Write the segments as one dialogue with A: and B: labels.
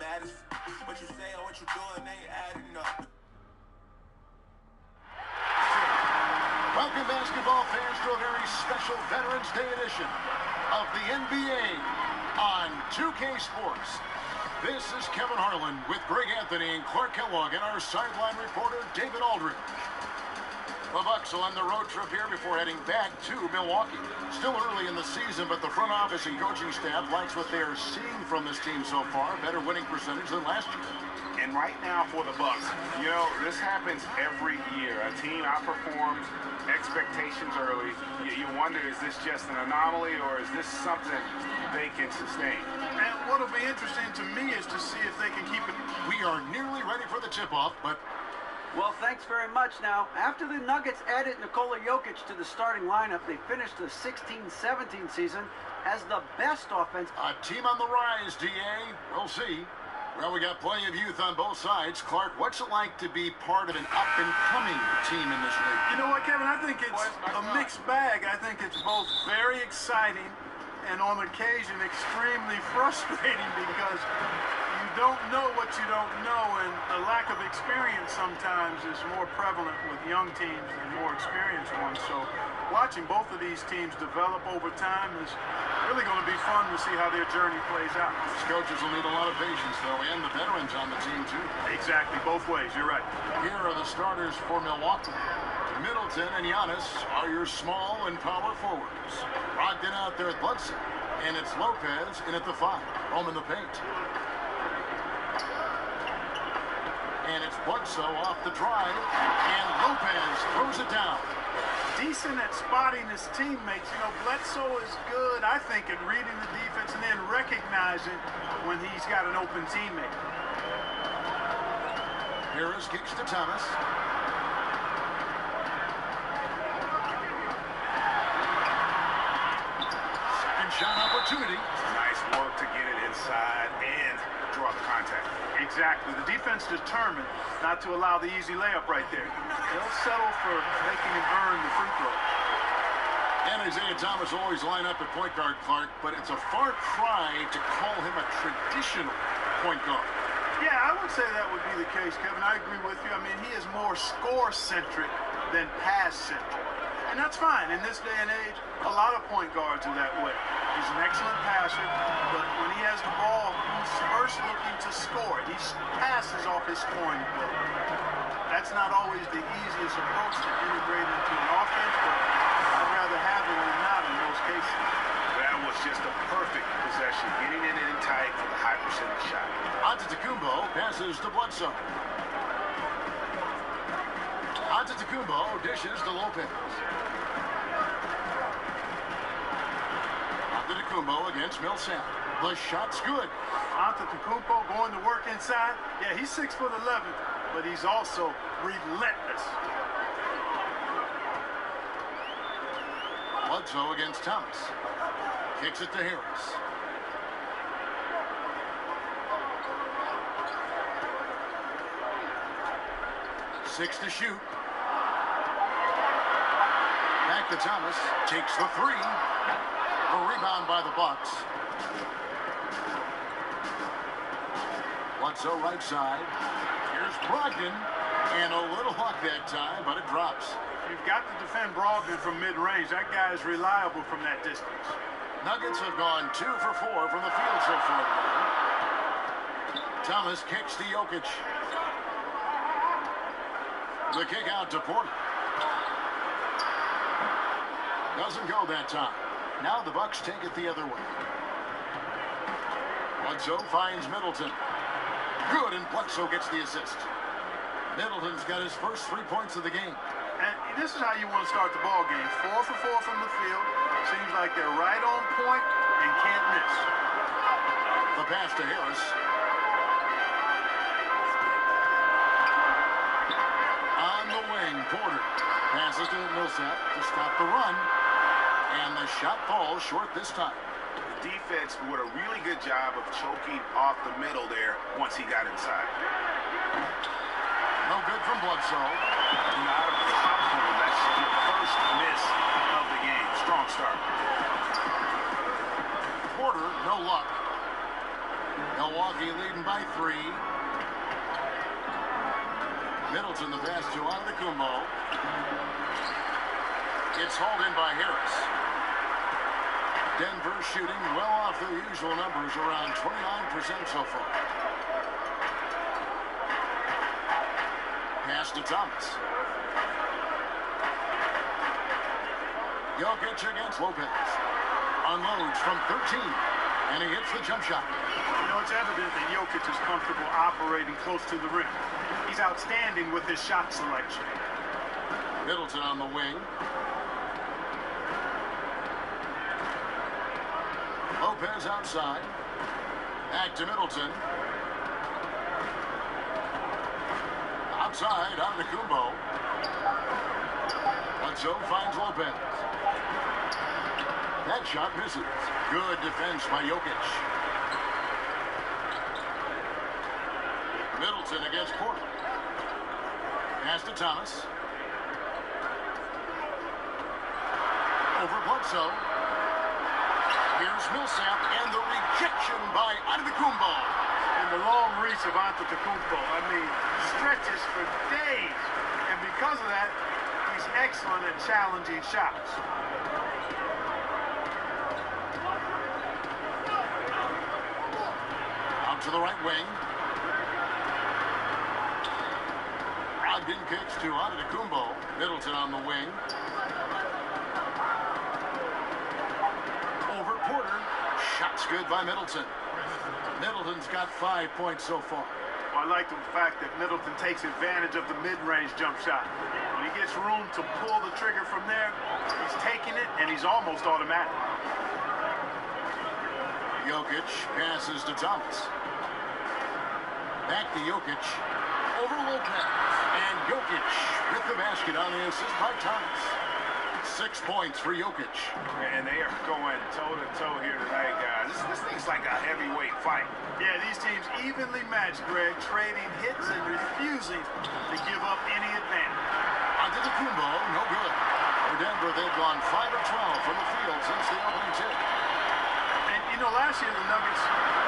A: mad as what you say or what you doing ain't adding up.
B: Welcome, basketball fans, to a very special Veterans Day edition of the NBA on 2K Sports. This is Kevin Harlan with Greg Anthony and Clark Kellogg and our sideline reporter, David Aldridge. The Bucks will end the road trip here before heading back to Milwaukee. Still early in the season, but the front office and coaching staff likes what they are seeing from this team so far. Better winning percentage than last year.
C: And right now for the Bucks, you know, this happens every year. A team outperforms expectations early. You wonder, is this just an anomaly or is this something they can sustain?
D: And what'll be interesting to me is to see if they can keep it.
B: We are nearly ready for the tip-off, but...
E: Well, thanks very much. Now, after the Nuggets added Nikola Jokic to the starting lineup, they finished the 16-17 season as the best offense.
B: A team on the rise, DA. We'll see. Well, we got plenty of youth on both sides. Clark, what's it like to be part of an up-and-coming team in this league?
D: You know what, Kevin? I think it's a mixed bag. I think it's both very exciting and on occasion extremely frustrating because you don't know what you don't know, and the lack of experience sometimes is more prevalent with young teams than more experienced ones. So watching both of these teams develop over time is really going to be fun to see how their journey plays out.
B: These coaches will need a lot of patience, though, and the veterans on the team, too.
D: Exactly, both ways. You're right.
B: Here are the starters for Milwaukee. Middleton and Giannis are your small and power forwards. Brogdon out there at Bledsoe, and it's Lopez in at the 5, home in the paint. And it's Bledsoe off the drive, and Lopez throws it down.
D: Decent at spotting his teammates. You know, Bledsoe is good, I think, at reading the defense and then recognizing when he's got an open teammate.
B: Harris kicks to Thomas. Second shot opportunity.
C: Nice work to get it inside and draw the contact.
D: Exactly. The defense determined not to allow the easy layup right there. They'll settle for making him earn the free throw.
B: And Isaiah Thomas will always line up at point guard, Clark, but it's a far cry to call him a traditional point guard.
D: Yeah, I would say that would be the case, Kevin. I agree with you. I mean, he is more score-centric than pass-centric. And that's fine. In this day and age, a lot of point guards are that way. He's an excellent passer, but when he has the ball, he's first looking to score. He passes off his scoring ability. That's not always the easiest approach to integrate into an offense, but I'd rather have it than not in most cases.
C: That was just a perfect possession, getting it in tight for the high percentage shot.
B: Antetokounmpo passes to Bledsoe. Antetokounmpo dishes to Lopez. Antetokounmpo against Millsap. The shot's good.
D: Antetokounmpo going to work inside. Yeah, he's 6'11", but he's also relentless.
B: Bledsoe against Thomas. Kicks it to Harris. Six to shoot. Back to Thomas. Takes the 3. A rebound by the Bucks. Bledsoe right side. Here's Brogdon. And a little luck that time, but it drops.
D: You've got to defend Brogdon from mid-range. That guy is reliable from that distance.
B: Nuggets have gone 2 for 4 from the field so far today. Thomas kicks to Jokic. The kick out to Porter. Doesn't go that time. Now the Bucks take it the other way. Bledsoe finds Middleton. Good, and Bledsoe gets the assist. Middleton's got his first 3 points of the game.
D: And this is how you want to start the ball game. 4 for 4 from the field. Seems like they're right on point and can't miss.
B: The pass to Harris. On the wing, Porter passes to Millsap to stop the run. And the shot falls short this time.
C: The defense did a really good job of choking off the middle there once he got inside.
B: No good from Bledsoe.
C: Not a problem. That's the first miss of the game. Strong start.
B: Porter, no luck. Milwaukee leading by 3. Middleton the pass to Antetokounmpo. It's hauled in by Harris. Denver shooting well off their usual numbers, around 29% so far. Pass to Thomas. Jokic against Lopez. Unloads from 13, and he hits the jump shot.
D: You know, it's evident that Jokic is comfortable operating close to the rim. He's outstanding with his shot selection.
B: Middleton on the wing. Lopez outside. Back to Middleton. Outside, Antetokounmpo. Bledsoe finds Lopez. That shot misses. Good defense by Jokic. Middleton against Porter. Pass to Thomas. Over Bledsoe. Here's Millsap, and the rejection by Antetokounmpo.
D: And the long reach of Antetokounmpo, I mean, stretches for days. And because of that, he's excellent at challenging shots.
B: Out to the right wing. Brogdon kicks to Antetokounmpo. Middleton on the wing. Over Porter. Shot's good by Middleton. Middleton's got 5 points so far.
D: Well, I like the fact that Middleton takes advantage of the mid-range jump shot. When he gets room to pull the trigger from there, he's taking it, and he's almost automatic.
B: Jokic passes to Thomas. Back to Jokic. Over Lopez. And Jokic with the basket on the assist by Thomas. 6 points for Jokic.
C: And they are going toe-to-toe here tonight, guys. This thing's like a heavyweight fight.
D: Yeah, these teams evenly matched, Greg, trading hits and refusing to give up any advantage.
B: Antetokounmpo, no good. For Denver, they've gone 5 of 12 from the field since the opening tip.
D: And, you know, last year the Nuggets,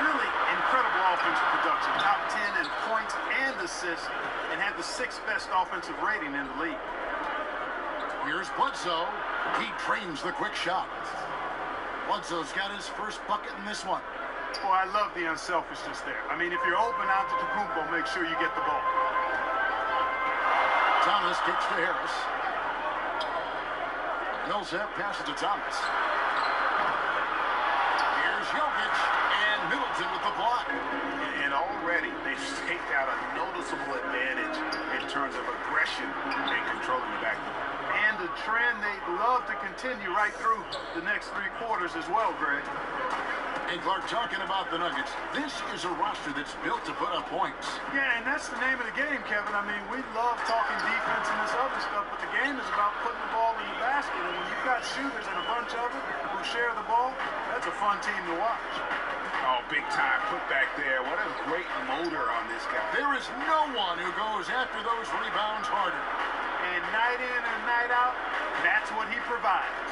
D: really incredible offensive production. Top 10 in points and assists, and had the 6th best offensive rating in the league.
B: Here's Bledsoe. He trains the quick shot. Bledsoe's got his first bucket in this one.
D: Boy, I love the unselfishness there. I mean, if you're open out to Antetokounmpo, make sure you get the ball.
B: Thomas kicks to Harris. Millsap passes to Thomas. Here's Jokic, and Middleton with the block.
C: And already they've staked out a noticeable advantage in terms of aggression and controlling the backcourt.
D: And a trend they'd love to continue right through the next 3 quarters as well, Greg.
B: And Clark, talking about the Nuggets, this is a roster that's built to put up points.
D: Yeah, and that's the name of the game, Kevin. I mean, we love talking defense and this other stuff, but the game is about putting the ball in the basket. And when you've got shooters and a bunch of them who share the ball, that's a fun team to watch.
C: Oh, big time put back there. What a great motor on this guy.
B: There is no one who goes after those rebounds harder.
D: And night in and night out, that's what he provides.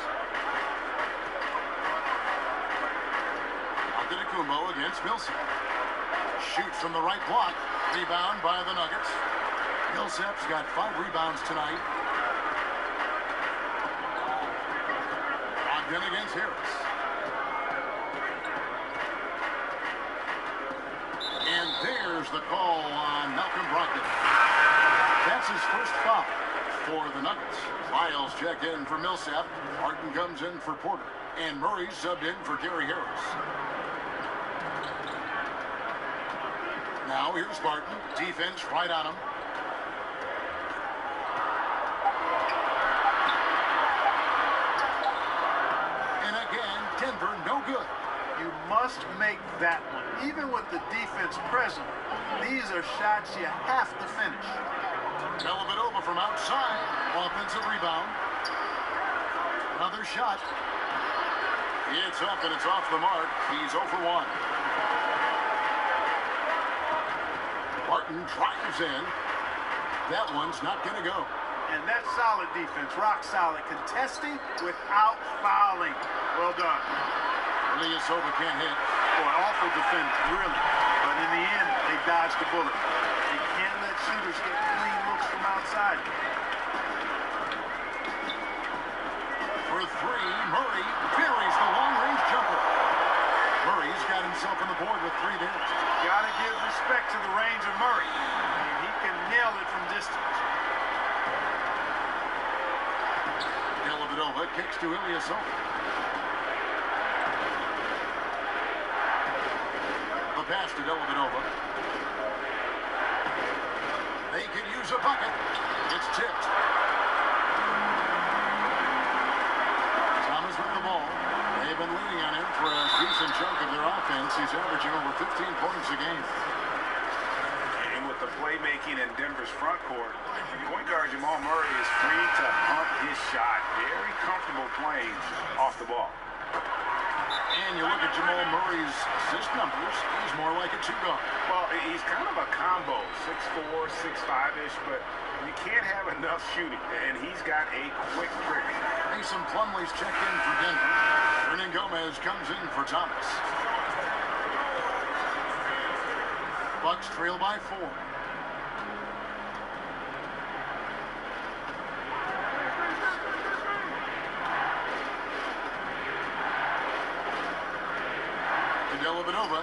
B: Antetokounmpo against Millsap. Shoots from the right block. Rebound by the Nuggets. Millsap's got 5 rebounds tonight. Brogdon against Harris. And there's the call on Malcolm Brogdon. That's his first foul for the Nuggets. Lyles checked in for Millsap. Martin comes in for Porter. And Murray subbed in for Gary Harris. Now here's Barton. Defense right on him. And again, Denver no good.
D: You must make that one. Even with the defense present, these are shots you have to finish.
B: Dellavedova from outside. Offensive rebound. Another shot. It's up and it's off the mark. He's 0 for 1. Martin drives in. That one's not going to go.
D: And that's solid defense, rock solid, contesting without fouling. Well done.
B: Ilyasova can't hit.
D: Boy, awful defense, really. But in the end, they dodged the bullet. They can't let shooters get clean looks from outside.
B: For three, Murray buries the long-range jumper. Murray's got himself on the board with 3 there.
D: Gotta give respect to the range of Murray. And he can nail it from distance.
B: Dellavedova kicks to Ilyasova. The pass to Dellavedova. They could use a bucket. It's tipped. Thomas with the ball. They've been leaning on him for a decent chunk of their offense. He's averaging over 15 points a game.
C: And with the playmaking in Denver's front court, point guard Jamal Murray is free to pump his shot. Very comfortable playing off the ball.
B: And you look at Jamal Murray's assist numbers, he's more like a 2-guard.
C: Well, he's kind of a combo, 6'4", 6'5"-ish, but you can't have enough shooting, and he's got a quick trigger.
B: Mason Plumlee's checked in for Denver. Hernan Gomez comes in for Thomas. Bucks trail by 4. Dellavedova.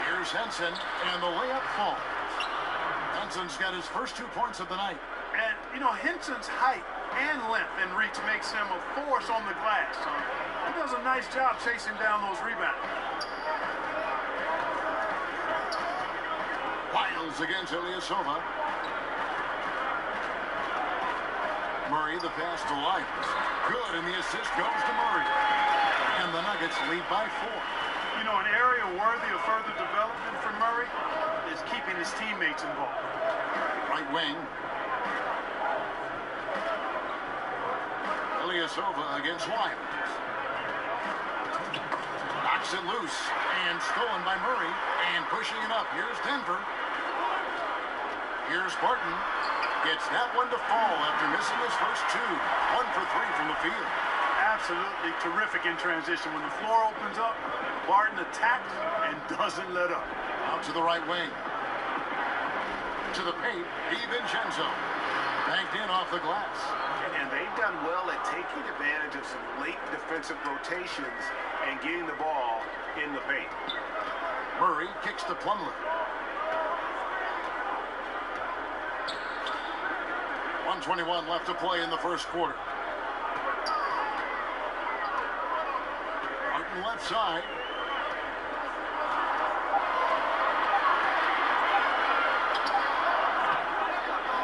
B: Here's Henson, and the layup falls. Henson's got his first 2 points of the night.
D: And, you know, Henson's height and length and reach makes him a force on the glass. So he does a nice job chasing down those rebounds.
B: Wiles against Ilyasova. Murray, the pass to Lyles. Good, and the assist goes to Murray. And the Nuggets lead by 4.
D: You know, an area worthy of further development for Murray is keeping his teammates involved.
B: Right wing. Ilyasova against Lyles. Knocks it loose, and stolen by Murray. And pushing it up, here's Denver. Here's Barton. Gets that one to fall after missing his first 2. 1 for 3 from the field.
D: Absolutely terrific in transition. When the floor opens up, Barton attacks and doesn't let up.
B: Out to the right wing. To the paint, DiVincenzo. Banked in off the glass.
C: And they've done well at taking advantage of some late defensive rotations and getting the ball in the paint.
B: Murray kicks to Plumlee. 1:21 left to play in the first quarter. Martin left side.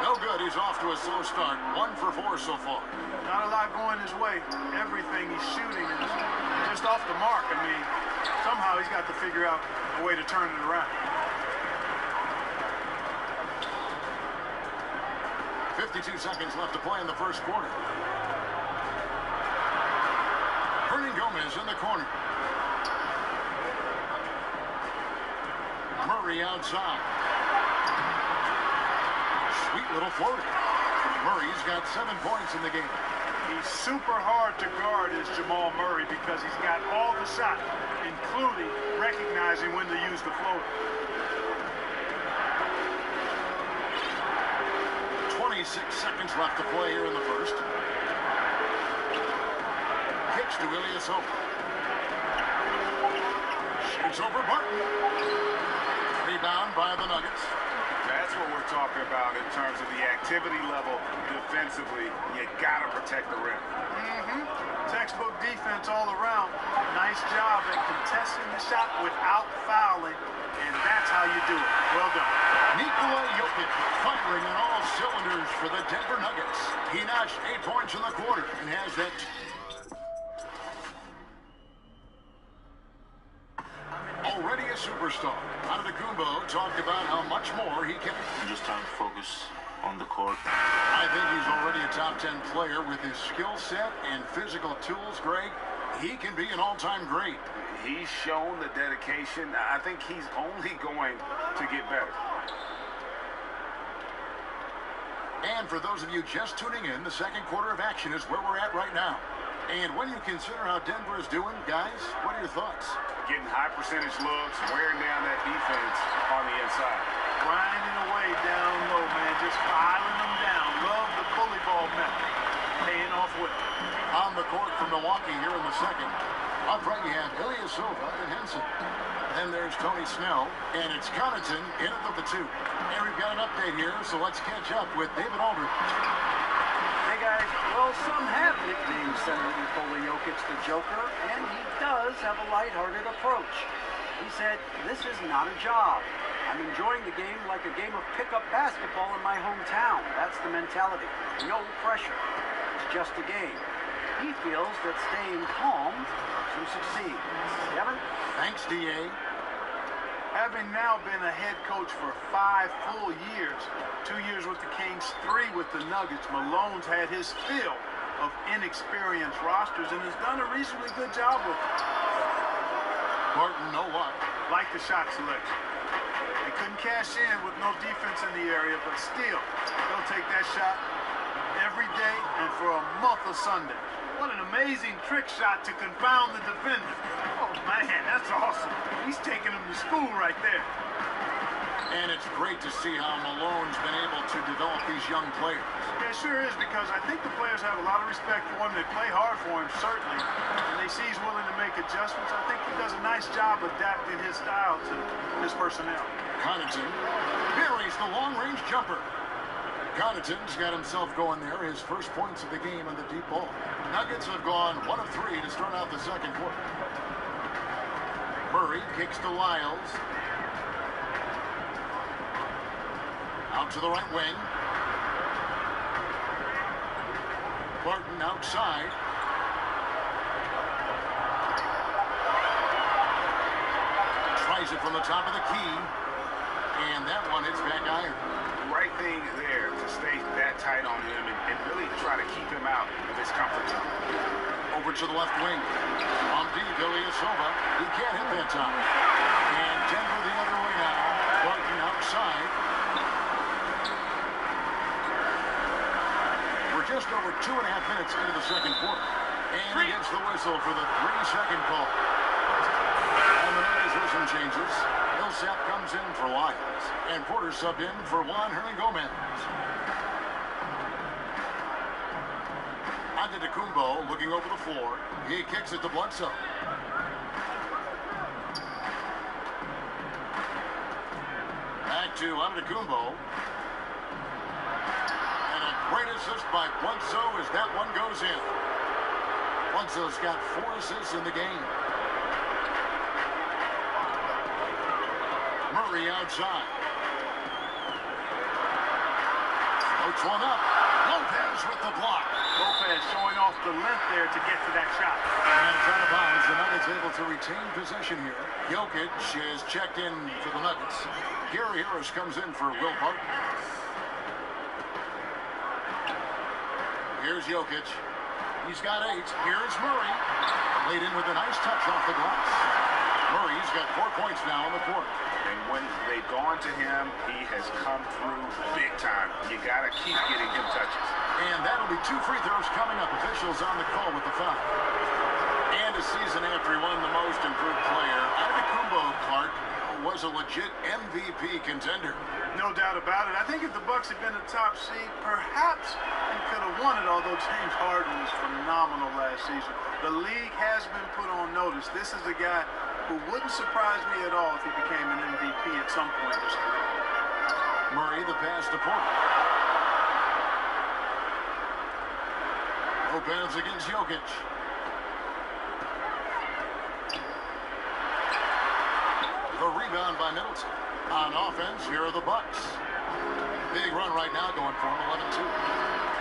B: No good. He's off to a slow start. 1 for 4 so far.
D: Not a lot going his way. Everything he's shooting is just off the mark. I mean, somehow he's got to figure out a way to turn it around.
B: 52 seconds left to play in the first quarter. Hernan Gomez in the corner. Murray outside. Sweet little floater. Murray's got 7 points in the game.
D: He's super hard to guard is Jamal Murray because he's got all the shots, including recognizing when to use the floater.
B: 26 seconds left to play here in the first. Kicks to Ilyasova. Shoots over Barton. Rebound by the Nuggets.
C: That's what we're talking about in terms of the activity level defensively. You got to protect the rim.
D: Textbook defense all around. Nice job at contesting the shot without fouling, and that's how you do it. Well done.
B: Nikola Jokic firing on all cylinders for the Denver Nuggets. He notched 8 points in the quarter and has that. Already a superstar. Antetokounmpo talked about how much more he can.
F: Just trying to focus on the court.
B: I think he's already a top 10 player with his skill set and physical tools, Greg. He can be an all-time great.
C: He's shown the dedication. I think he's only going to get better.
B: And for those of you just tuning in, the second quarter of action is where we're at right now. And when you consider how Denver is doing, guys, what are your thoughts?
C: Getting high percentage looks, wearing down that defense on the inside.
D: Grinding away down low, man. Just filing them down. Love the bully ball method. Paying off well.
B: On the court for Milwaukee here in the second. Up front you have Ilyasova and Henson. Then there's Tony Snell, and it's Connaughton in it with the two. And we've got an update here, so let's catch up with David Aldridge.
E: Hey guys, well, some have nicknamed Senator Nikola Jokic the Joker, and he does have a lighthearted approach. He said, "This is not a job. I'm enjoying the game like a game of pickup basketball in my hometown. That's the mentality. No pressure. It's just a game." He feels that staying calm helps him succeed. Kevin?
B: Thanks, D.A.
D: Having now been a head coach for 5 full years, 2 years with the Kings, 3 with the Nuggets, Malone's had his fill of inexperienced rosters and has done a reasonably good job with them.
B: Martin, no luck.
D: Like the shot selection. They couldn't cash in with no defense in the area, but still, they'll take that shot every day and for a month of Sunday. What an amazing trick shot to confound the defender. Oh, man, that's awesome. He's taking him to school right there.
B: And it's great to see how Malone's been able to develop these young players.
D: Yeah, it sure is, because I think the players have a lot of respect for him. They play hard for him, certainly. And they see he's willing to make adjustments. I think he does a nice job adapting his style to his personnel.
B: Connaughton buries the long-range jumper. Connaughton's got himself going there, his first points of the game on the deep ball. Nuggets have gone 1 of 3 to start out the second quarter. Murray kicks to Lyles. Out to the right wing. Barton outside. Tries it from the top of the key. And that one hits back iron.
C: Right thing there to stay that tight on him and really try to keep him out of his comfort zone.
B: Over to the left wing. On deep, Ilyasova. He can't hit that time. And Denver the other way now. Barton outside. We're just over 2.5 minutes into the second quarter. And he gets the whistle for the 3-second call. And the Nuggets with some changes. Millsap comes in for Lyles. And Porter subbed in for Juan Hernangomez. Antetokounmpo looking over the floor. He kicks it to Bledsoe. Back to Antetokounmpo. And a great assist by Bledsoe as that one goes in. Bledsoe's got 4 assists in the game. Murray outside. Floats one up. Lopez with the block.
D: Lopez showing off the length there to get to that shot.
B: And it's out of bounds. The Nuggets able to retain possession here. Jokic is checked in for the Nuggets. Gary Harris comes in for Will Barton. Here's Jokic. He's got 8. Here's Murray. Laid in with a nice touch off the glass. Murray's got 4 points now in the quarter.
C: And when they've gone to him, he has come through big time. You got to keep getting him touches.
B: And that'll be 2 free throws coming up. Officials on the call with the foul. And a season after he won the most improved player, Antetokounmpo, Clark, was a legit MVP contender.
D: No doubt about it. I think if the Bucks had been the top seed, perhaps he could have won it, although James Harden was phenomenal last season. The league has been put on notice. This is a guy who wouldn't surprise me at all if he became an MVP at some point in his career.
B: Murray, the pass to Porter. Lopez against Jokic. The rebound by Middleton. On offense, here are the Bucks. Big run right now going for him, 11-2.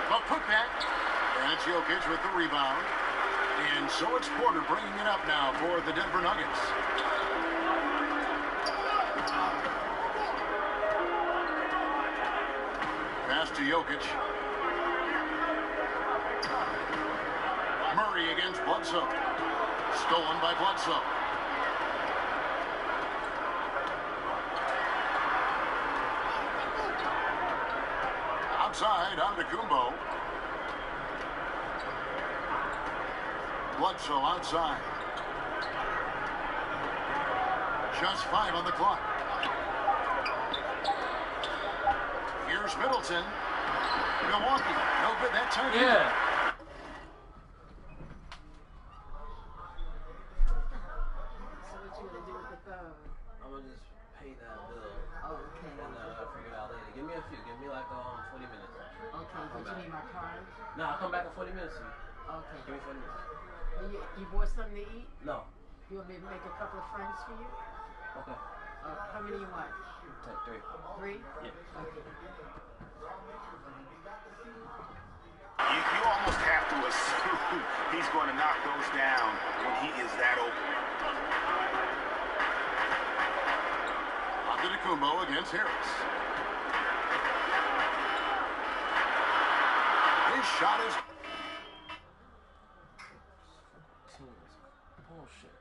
B: A putback. And it's Jokic with the rebound. And so it's Porter bringing it up now for the Denver Nuggets. Pass to Jokic. Murray against Bledsoe. Stolen by Bledsoe. outside, on to Kumbo. Bledsoe outside. Just 5 on the clock. Here's Middleton. Milwaukee, no good that time.
G: Yeah.
H: So what you gonna do with the phone?
G: I'm gonna just pay that bill.
H: Oh, okay.
G: And figure it out later. Give me a few. Give me like 40 minutes.
H: Okay, but you need my card?
G: No, I'll come back in 40 minutes.
H: Okay.
G: Give me 40 minutes.
H: And you bought something to eat?
G: No.
H: You want me to make a couple of friends for you?
G: Okay.
H: How many you want?
G: Take 3.
H: 3?
G: Yeah.
H: Okay.
C: You almost have to assume he's going to knock those down when he is that open.
B: Antetokounmpo against Harris. His shot is...
G: Bullshit.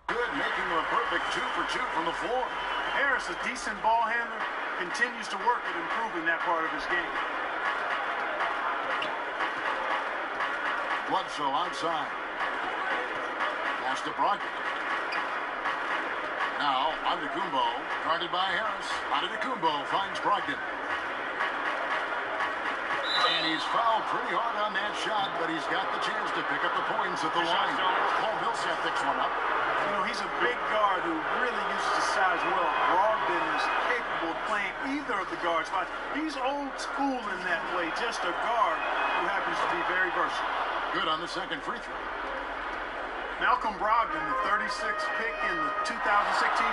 B: Good, making him a perfect 2 for 2 from the floor.
D: Harris, a decent ball handler, continues to work at improving that part of his game.
B: Bledsoe outside. Pass to Brogdon. Now, Antetokounmpo, guarded by Harris. Antetokounmpo finds Brogdon. And he's fouled pretty hard on that shot, but he's got the chance to pick up the points at the line. Paul Millsap picks one up.
D: You know, he's a big guard who really uses his size well. Brogdon is capable of playing either of the guard spots. He's old school in that way, just a guard who happens to be very versatile.
B: Good on the second free throw.
D: Malcolm Brogdon, the 36th pick in the 2016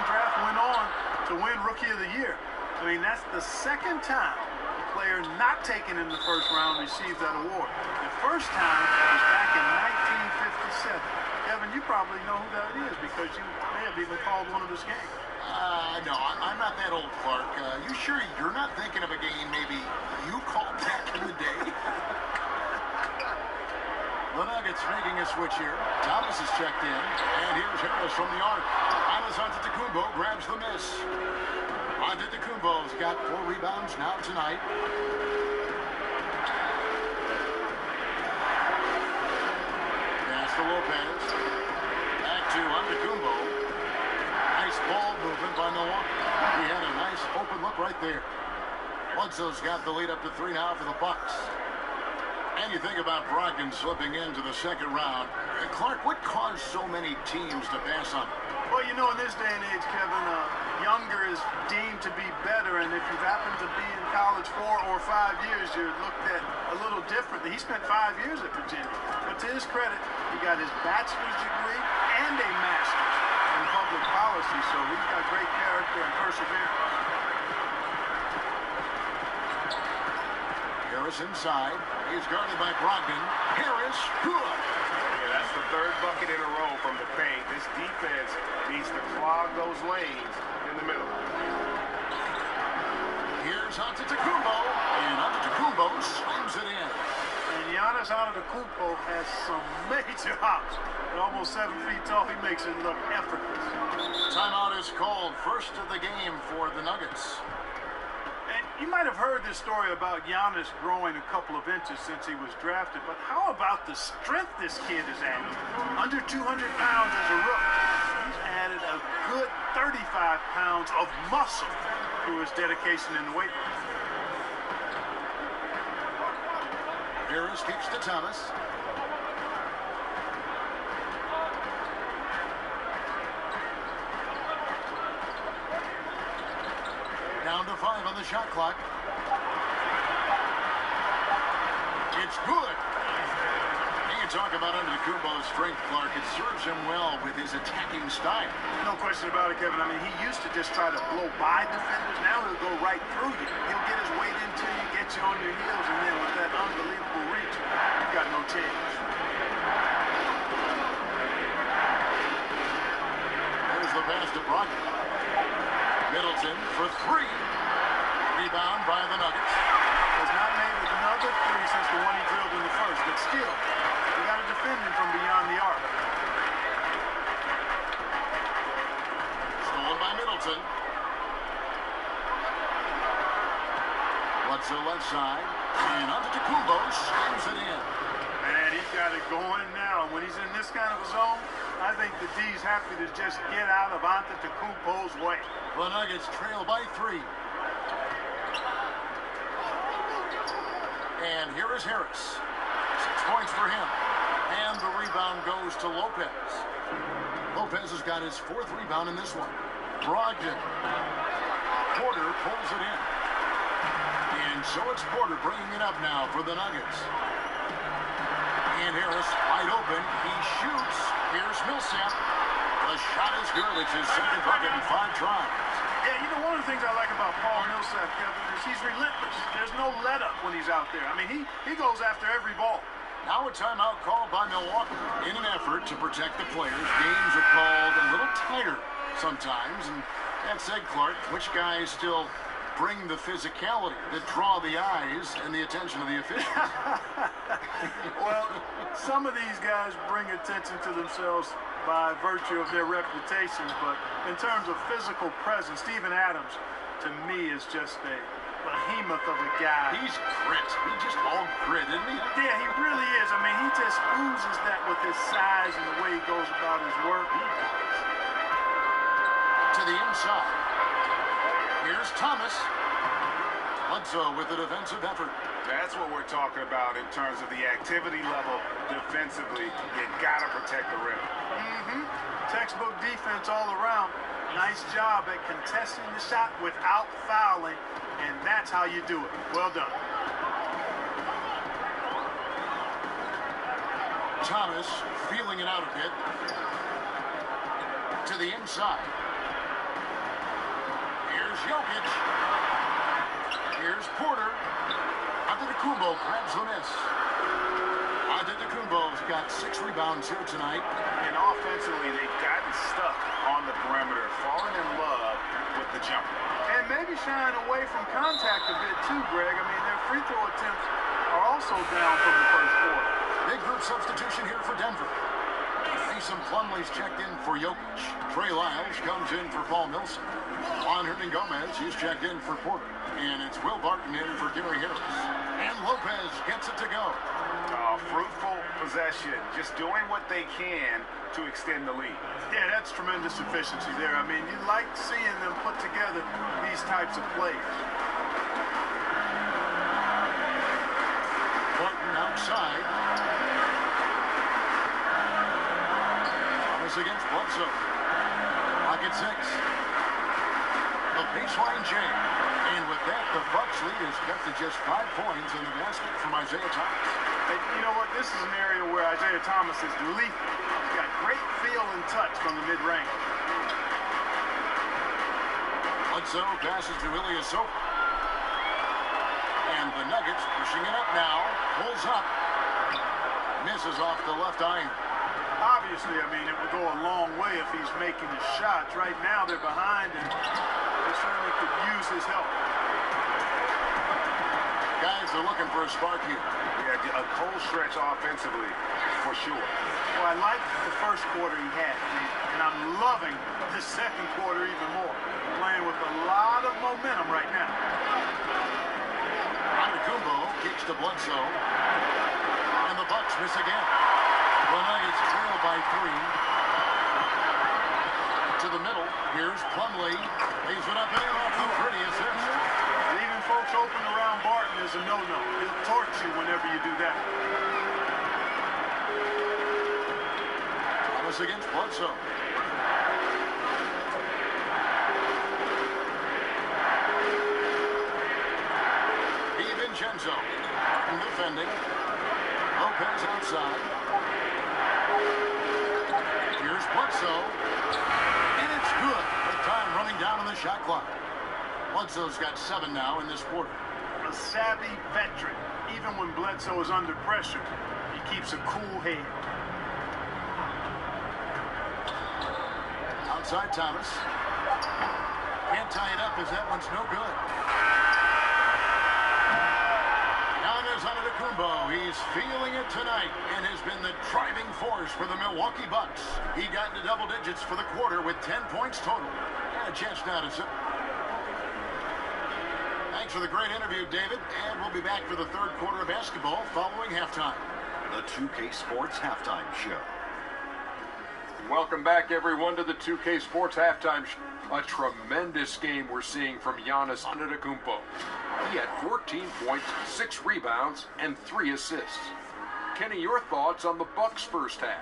D: draft, went on to win Rookie of the Year. I mean, that's the second time a player not taken in the first round received that award. The first time was back in 1957. Kevin, you probably know who that is because you may have even called one of his games.
B: No, I'm not that old, Clark. You sure you're not thinking of a game maybe you called back in the day? The Nuggets making a switch here. Thomas is checked in, and here's Harris from the arc. Antetokounmpo grabs the miss. Antetokounmpo's got 4 rebounds now tonight. Pass to Lopez. Back to Antetokounmpo. Nice ball movement by Milwaukee. He had a nice open look right there. Bledsoe's got the lead up to 3 now for the Bucks. And you think about Brogdon slipping into the second round. Clark, what caused so many teams to pass on him?
D: Well, you know, in this day and age, Kevin, younger is deemed to be better, and if you happen to be in college 4 or 5 years, you're looked at a little differently. He spent 5 years at Virginia, but to his credit, he got his bachelor's degree and a master's in public policy, so he's got great character and perseverance.
B: Harris inside. He's guarded by Brogdon. Harris, good.
C: Yeah, that's the 3rd bucket in a row from the paint. This defense needs to clog those lanes in the middle.
B: Here's Antetokounmpo, and Antetokounmpo slams it in.
D: And Giannis Antetokounmpo has some major hops. At almost 7 feet tall, he makes it look effortless.
B: Timeout is called. First of the game for the Nuggets.
D: And you might have heard this story about Giannis growing a couple of inches since he was drafted, but how about the strength this kid has added? Under 200 pounds as a rookie. He's added a good 35 pounds of muscle through his dedication in the weight room.
B: Harris kicks to Thomas. Down to 5 on the shot clock. It's good. You can talk about Antetokounmpo's strength, Clark. It serves him well with his attacking style.
D: No question about it, Kevin. I mean, he used to just try to blow by defenders. Now he'll go right through you. He'll get his weight into you, get you on your heels, and then with that unbelievable reach, you've got no chance.
B: pass to Brogdon. Middleton for three. Rebound by the Nuggets.
D: Has not made another three since the one he drilled in the first, but still, you got to defend him from beyond the arc.
B: Stolen by Middleton. Bledsoe left side. And Antetokounmpo slams it in.
D: Man, he's got it going now. When he's in this kind of a zone, I think the D's happy to just get out of Antetokounmpo's way.
B: The Nuggets trail by three. And here is Harris. 6 points for him. And the rebound goes to Lopez. Lopez has got his 4th rebound in this one. Brogdon. Porter pulls it in. And so it's Porter bringing it up now for the Nuggets. And Harris wide open. He shoots. Here's Millsap. The shot is good. It's his second bucket in 5 tries.
D: Yeah, you know, one of the things I like about Paul Millsap, Kevin, is he's relentless. There's no let-up when he's out there. I mean, he goes after every ball.
B: Now a timeout called by Milwaukee. In an effort to protect the players, games are called a little tighter sometimes. And that said, Clark, which guys still bring the physicality that draw the eyes and the attention of the officials?
D: Well, some of these guys bring attention to themselves by virtue of their reputations, but in terms of physical presence, Steven Adams, to me, is just a behemoth of a guy.
B: He's grit. He's just all grit, isn't he?
D: Yeah, he really is. I mean, he just oozes that with his size and the way he goes about his work.
B: To the inside. Here's Thomas. Bledsoe with a defensive effort.
C: That's what we're talking about in terms of the activity level defensively. You gotta protect the rim.
D: Textbook defense all around. Nice job at contesting the shot without fouling, and that's how you do it. Well done.
B: Thomas feeling it out a bit. To the inside. Here's Jokic. Here's Porter. Antetokounmpo grabs the miss. Antetokounmpo's got 6 rebounds here tonight.
C: And offensively, they've gotten stuck on the perimeter, falling in love with the jumper.
D: And maybe shying away from contact a bit too, Greg. I mean, their free throw attempts are also down from the first quarter.
B: Big group substitution here for Denver. Mason Plumlee's checked in for Jokic. Trey Lyles comes in for Paul Millsap. Juan Hernan-Gomez, he's checked in for Porter. And it's Will Barton in for Gary Harris. And Lopez gets it to go.
C: Fruitful possession, just doing what they can to extend the lead.
D: Yeah, that's tremendous efficiency there. I mean, you like seeing them put together these types of plays.
B: Barton outside. Thomas against Bledsoe. Pocket 6. The baseline jam. And with that, the Bucks lead is cut to just 5 points in the basket from Isaiah Thomas.
D: And you know what? This is an area where Isaiah Thomas is lethal. He's got great feel and touch from the mid-range.
B: Bledsoe passes to Ilyasova. And the Nuggets pushing it up now. Pulls up. Misses off the left iron.
D: Obviously, I mean, it would go a long way if he's making his shots. Right now, they're behind, and they certainly could use his help.
B: Guys are looking for a spark here.
C: Yeah, a cold stretch offensively, for sure.
D: Well, I like the first quarter he had, and I'm loving the second quarter even more. Playing with a lot of momentum right now.
B: Antetokounmpo kicks to Bledsoe. And the Bucks miss again. The Nuggets trail by 3. To the middle. Here's Plumlee. Lays it up and off the pretty assist.
D: Leaving folks open around Barton is a no-no. He'll torch you whenever you do that.
B: Thomas against Bledsoe. DiVincenzo. Barton defending. Lopez outside. Here's Bledsoe. And it's good. With time running down on the shot clock. Bledsoe's got 7 now in this quarter.
D: A savvy veteran. Even when Bledsoe is under pressure, he keeps a cool head.
B: outside Thomas. Can't tie it up as that one's no good. Giannis Antetokounmpo, he's feeling it tonight and has been the driving force for the Milwaukee Bucks. He got into double digits for the quarter with 10 points total. And a chance now to sit. Thanks for the great interview, David, and we'll be back for the third quarter of basketball following halftime.
I: The 2K Sports Halftime Show.
J: Welcome back, everyone, to the 2K Sports Halftime Show. A tremendous game we're seeing from Giannis Antetokounmpo. He had 14 points, 6 rebounds, and 3 assists. Kenny, your thoughts on the Bucks' first half?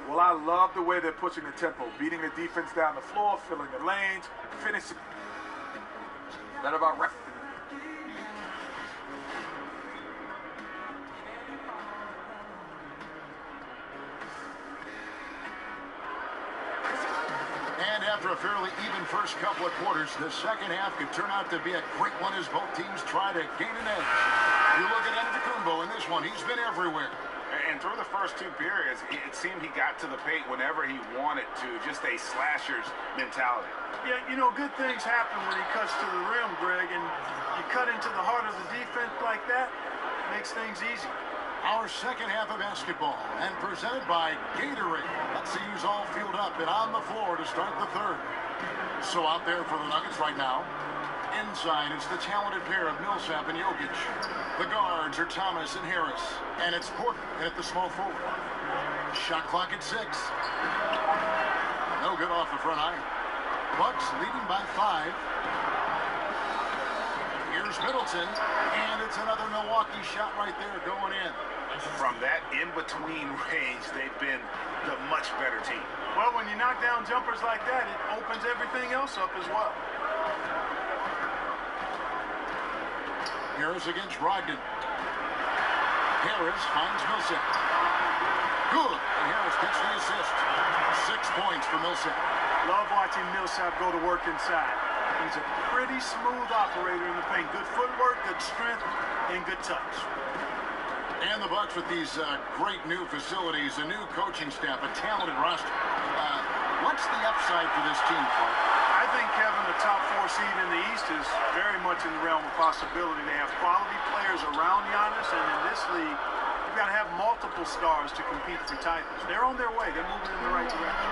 K: Well, I love the way they're pushing the tempo, beating the defense down the floor, filling the lanes, finishing.
J: That about right.
B: And after a fairly even first couple of quarters, the second half could turn out to be a great one as both teams try to gain an edge. You look at Antetokounmpo in this one, he's been everywhere.
C: And through the first 2 periods, it seemed he got to the paint whenever he wanted to, just a slasher's mentality.
D: Yeah, you know, good things happen when he cuts to the rim, Greg, and you cut into the heart of the defense like that, makes things easy.
B: Our second half of basketball, and presented by Gatorade. Let's see who's all fueled up and on the floor to start the third. So out there for the Nuggets right now. Inside, it's the talented pair of Millsap and Jokic. The guards are Thomas and Harris. And it's Porter at the small forward. Shot clock at 6. No good off the front iron. Bucks leading by 5. Here's Middleton, and it's another Milwaukee shot right there going in.
C: From that in-between range, they've been the much better team.
D: Well, when you knock down jumpers like that, it opens everything else up as well.
B: Harris against Brogdon. Harris finds Millsap. Good, and Harris gets the assist. 6 points for Millsap.
D: Love watching Millsap go to work inside. He's a pretty smooth operator in the paint. Good footwork, good strength, and good touch.
B: And the Bucks with these great new facilities, a new coaching staff, a talented roster. What's the upside for this team, Clark?
D: I think, Kevin, the top 4 seed in the East is very much in the realm of possibility. They have quality players around Giannis, and in this league, you've got to have multiple stars to compete for titles. They're on their way. They're moving in the right direction.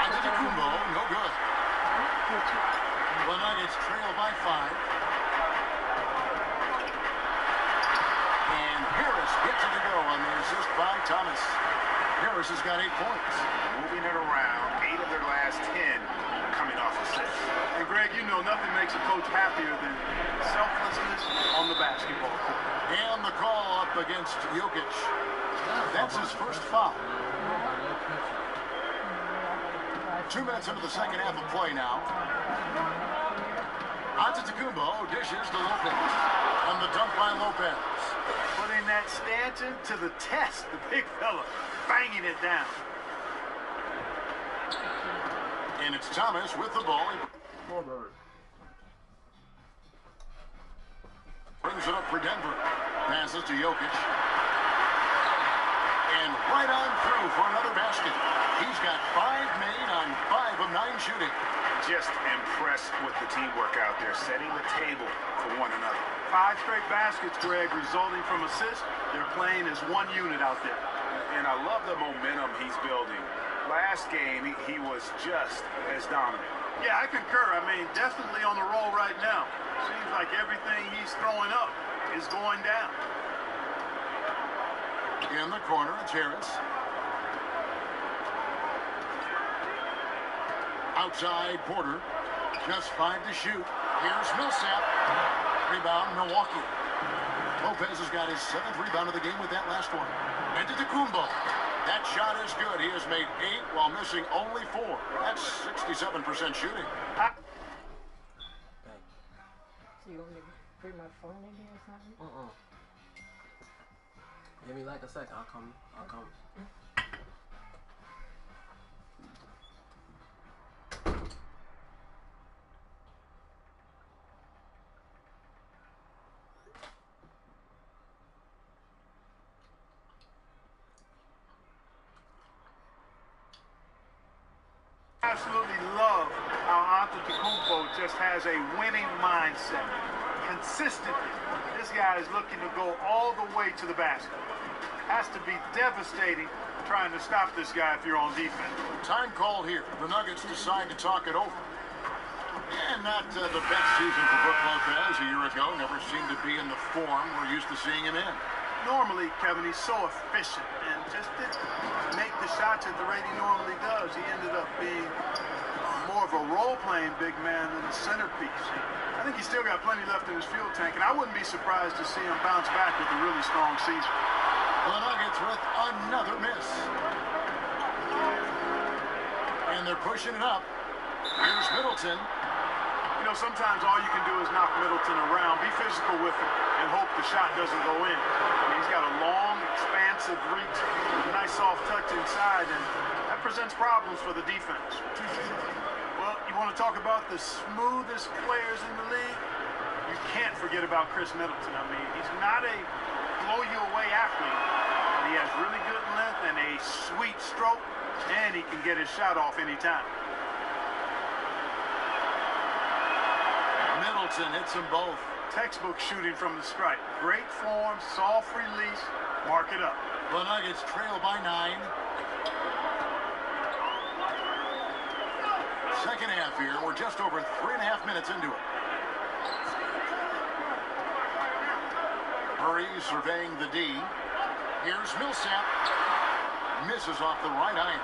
B: Antetokounmpo, no good. The Nuggets trail by 5. And Harris gets it to go on the assist by Thomas. Harris has got 8 points.
C: Moving it around, 8 of their last 10 coming off assists.
D: And Greg, you know nothing makes a coach happier than selflessness on the basketball court.
B: And the call up against Jokic. That's his first foul. 2 minutes into the second half of play now. Antetokounmpo dishes to Lopez. On the dunk by Lopez.
D: Putting that Stanton to the test, the big fella, banging it down.
B: And it's Thomas with the ball. Brings it up for Denver. Passes to Jokic. And right on through for another basket. He's got 5 made on 5 of 9 shooting.
C: Just impressed with the teamwork out there, setting the table for one another.
D: 5 straight baskets, Greg, resulting from assists. They're playing as one unit out there.
C: And I love the momentum he's building. Last game, he was just as dominant.
D: Yeah, I concur. I mean, definitely on the roll right now. Seems like everything he's throwing up is going down.
B: In the corner, it's Harris. Outside, Porter. Just 5 to shoot. Here's Millsap. Rebound, Milwaukee. Lopez has got his 7th rebound of the game with that last one. Antetokounmpo. That shot is good. He has made 8 while missing only 4. That's 67% shooting.
H: So you want me to bring my phone in here or something?
G: Give me like a sec. I'll come.
D: Absolutely love how Antetokounmpo just has a winning mindset. Consistently, this guy is looking to go all the way to the basket. Has to be devastating trying to stop this guy if you're on defense.
B: Time call here. The Nuggets decide to talk it over. And not the best season for Brook Lopez a year ago. Never seemed to be in the form we're used to seeing him in.
D: Normally, Kevin, he's so efficient and just didn't make the shots at the rate he normally does. He ended up being more of a role-playing big man than a centerpiece. I think he's still got plenty left in his fuel tank, and I wouldn't be surprised to see him bounce back with a really strong season.
B: The Nuggets with another miss. And they're pushing it up. Here's Middleton.
D: You know, sometimes all you can do is knock Middleton around, be physical with him, and hope the shot doesn't go in. I mean, he's got a long, expansive reach, a nice soft touch inside, and that presents problems for the defense. Well, you want to talk about the smoothest players in the league? You can't forget about Chris Middleton. I mean, he's not a blow-you-away athlete, but he has really good length and a sweet stroke, and he can get his shot off anytime.
B: Middleton hits them both.
D: Textbook shooting from the stripe. Great form, soft release, mark it up.
B: The Nuggets trail by 9. Second half here. We're just over 3.5 minutes into it. Murray surveying the D. Here's Millsap. Misses off the right iron.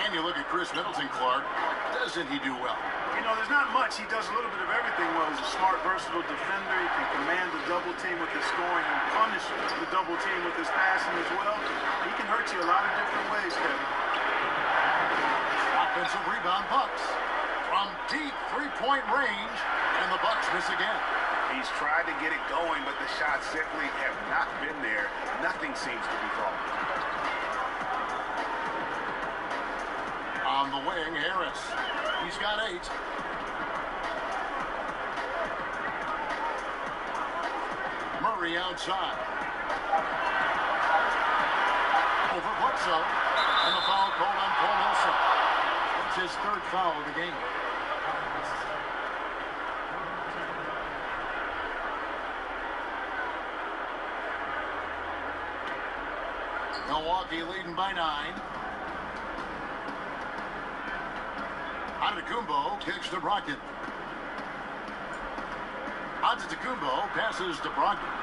B: And you look at Chris Middleton, Clark. Doesn't he do well?
D: You know, there's not much. He does a little bit of everything well. He's a smart, versatile defender. He can command the double team with his scoring and punish the double team with his passing as well. He can hurt you a lot of different ways, Kevin.
B: Offensive rebound, Bucks. From deep three-point range, and the Bucks miss again.
C: He's tried to get it going, but the shots simply have not been there. Nothing seems to be falling.
B: On the wing, Harris. He's got 8. Murray outside. Over Bledsoe. And the foul called on Paul Millsap. That's his 3rd foul of the game. Milwaukee leading by 9. Antetokounmpo kicks to Brogdon. Antetokounmpo passes to Brogdon.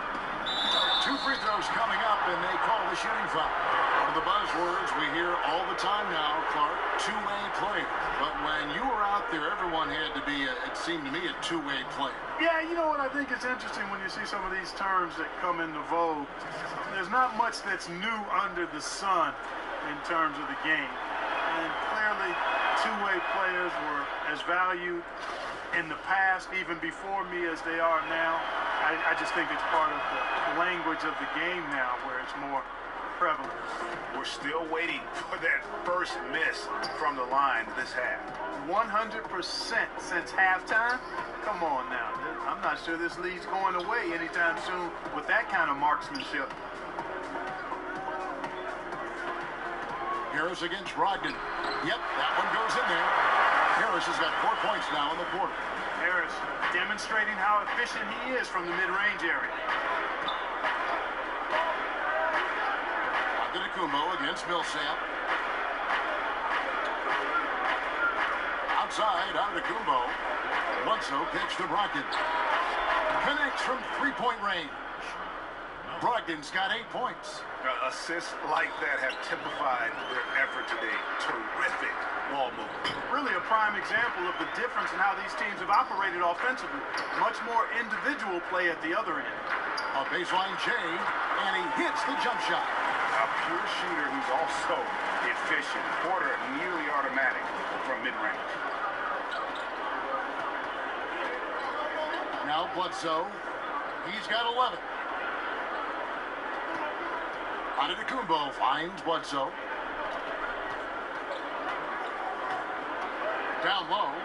B: 2 free throws coming up, and they call the shooting foul. One of the buzzwords we hear all the time now, Clark, two-way player. But when you were out there, everyone had to be, it seemed to me, a two-way player.
D: Yeah, you know what? I think it's interesting when you see some of these terms that come into vogue. There's not much that's new under the sun in terms of the game. And clearly, two-way players were as valued in the past, even before me, as they are now. I just think it's part of the language of the game now where it's more prevalent.
C: We're still waiting for that first miss from the line this half.
D: 100% since halftime? Come on now. I'm not sure this lead's going away anytime soon with that kind of marksmanship.
B: Harris against Brogdon. Yep, that one goes in there. Harris has got 4 points now in the quarter.
D: Harris demonstrating how efficient he is from the mid-range area.
B: Antetokounmpo against Millsap. Outside, Antetokounmpo. Bledsoe kicks to Brogdon. Connects from three-point range. Brogdon's got 8 points.
C: Assists like that have typified their effort today. Terrific ball movement.
D: Really a prime example of the difference in how these teams have operated offensively. Much more individual play at the other end.
B: A baseline J, and he hits the jump shot.
C: A pure shooter who's also efficient. Porter nearly automatic from mid-range.
B: Now Bledsoe. He's got 11. Antetokounmpo finds Bledsoe. Down low.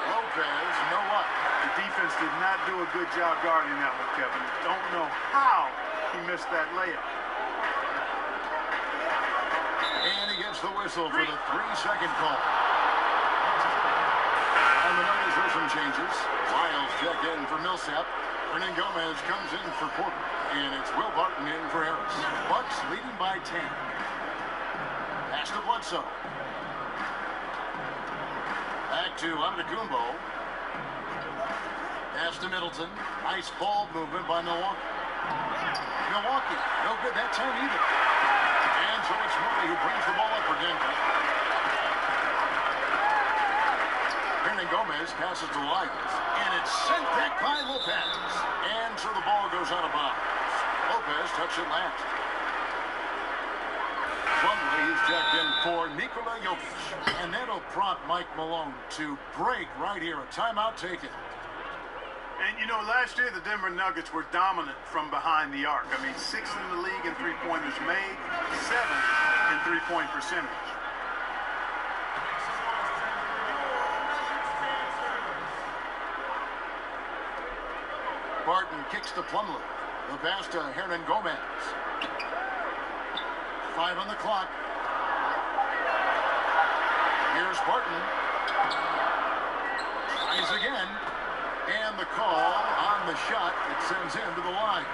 B: Lopez, no luck.
D: The defense did not do a good job guarding that one, Kevin. Don't know how he missed that layup.
B: And he gets the whistle for the 3-second call. On the notice for some changes. Lyles check in for Millsap. Hernan Gomez comes in for Porter. And it's Will Barton in for Harris. Bucks leading by 10. Pass to Bledsoe. Back to Antetokounmpo. Pass to Middleton. Nice ball movement by Milwaukee. Milwaukee, no good that time either. And so it's Murray who brings the ball up for Denver. Hernan Gomez passes to Lyles. And it's sent back by Lopez. And so the ball goes out of bounds. Lopez touched it last. Plumlee's checked in for Nikola Jokic. And that'll prompt Mike Malone to break right here. A timeout taken.
D: And, you know, last year the Denver Nuggets were dominant from behind the arc. I mean, 6th in the league in three-pointers made, 7th in three-point percentage.
B: Barton kicks to Plumlee. The pass to Hernan Gomez. 5 on the clock. Here's Barton. Tries again. And the call on the shot that sends him to the line.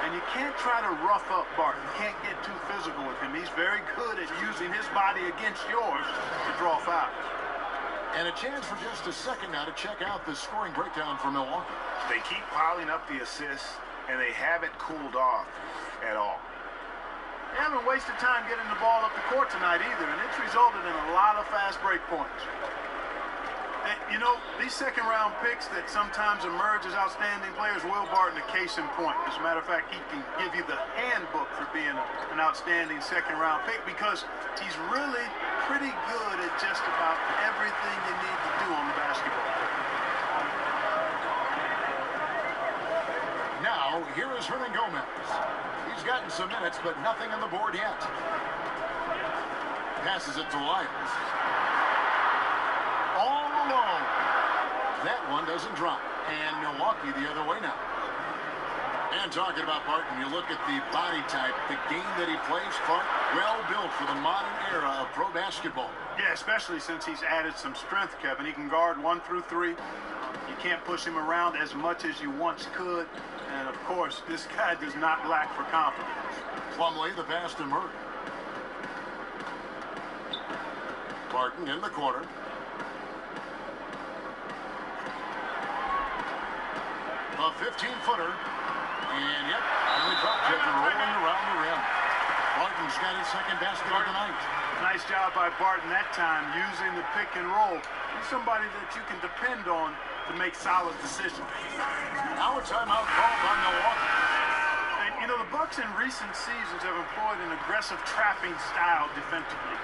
D: And you can't try to rough up Barton. You can't get too physical with him. He's very good at using his body against yours to draw fouls.
B: And a chance for just a second now to check out the scoring breakdown for Milwaukee.
C: They keep piling up the assists, and they haven't cooled off at all.
D: They haven't wasted time getting the ball up the court tonight either, and it's resulted in a lot of fast break points. And, you know, these second-round picks that sometimes emerge as outstanding players, Will Barton, a case in point. As a matter of fact, he can give you the handbook for being an outstanding second-round pick because he's really pretty good at just about everything you need to do on the basketball court.
B: Now, here is Hernan Gomez. He's gotten some minutes, but nothing on the board yet. Passes it to Lyles. All alone. That one doesn't drop. And Milwaukee the other way now. And talking about Barton, you look at the body type, the game that he plays, Clark, well built for the modern era of pro basketball.
D: Yeah, especially since he's added some strength, Kevin. He can guard 1 through 3. You can't push him around as much as you once could. And, of course, this guy does not lack for confidence.
B: Plumlee, the pass to Murray. Barton in the corner. A 15-footer. And, yep, and the drop kick rolling around the rim. Barton's got his second basket of the night.
D: Nice job by Barton that time, using the pick and roll. He's somebody that you can depend on to make solid decisions.
B: Now a timeout called by Milwaukee.
D: And, you know, the Bucks in recent seasons have employed an aggressive trapping style defensively.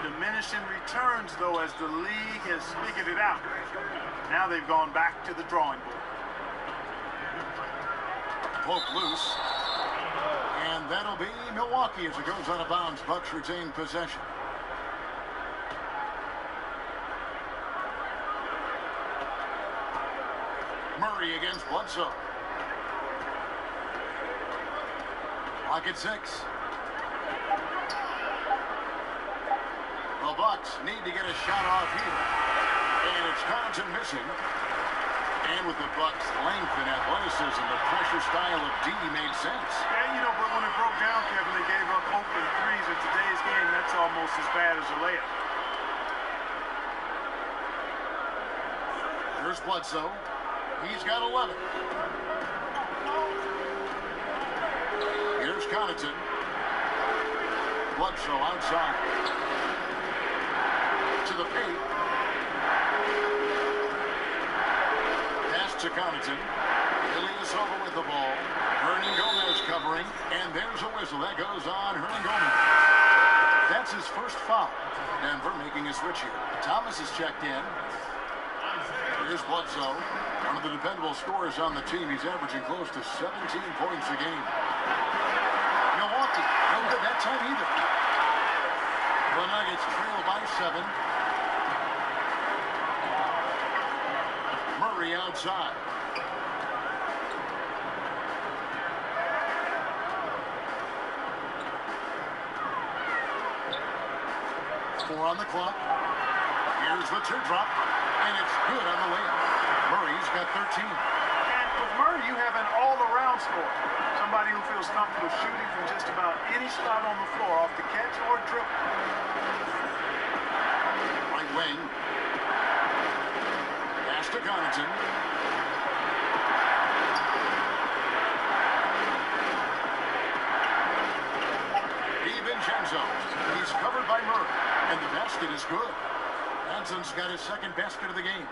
D: Diminishing returns, though, as the league has figured it out. Now they've gone back to the drawing board.
B: Poke loose. And that'll be Milwaukee as it goes out of bounds. Bucks retain possession. Murray against Bledsoe. Clock at 6. The Bucks need to get a shot off here. And it's Connaughton missing. And with the Bucks' length and athleticism, the pressure style of D made sense.
D: Yeah, you know, but when it broke down, Kevin, they gave up open threes in today's game. That's almost as bad as a layup.
B: Here's Bledsoe. He's got 11. Here's Connaughton. Bledsoe outside. To the paint. Pass to Connaughton. Ilyasova with the ball. Hernan Gomez covering. And there's a whistle. That goes on Hernan Gomez. That's his first foul. Denver making a switch here. Thomas is checked in. Here's Bledsoe. One of the dependable scorers on the team. He's averaging close to 17 points a game. Milwaukee, no good that time either. The Nuggets trail by 7. Murray outside. 4 on the clock. Here's the teardrop, and it's good on the layup. Murray's got 13.
D: And with Murray, you have an all-around scorer. Somebody who feels comfortable shooting from just about any spot on the floor, off the catch or dribble.
B: Right wing. Pass to Connaughton. DiVincenzo. He's covered by Murray, and the basket is good. Hanson's got his second basket of the game.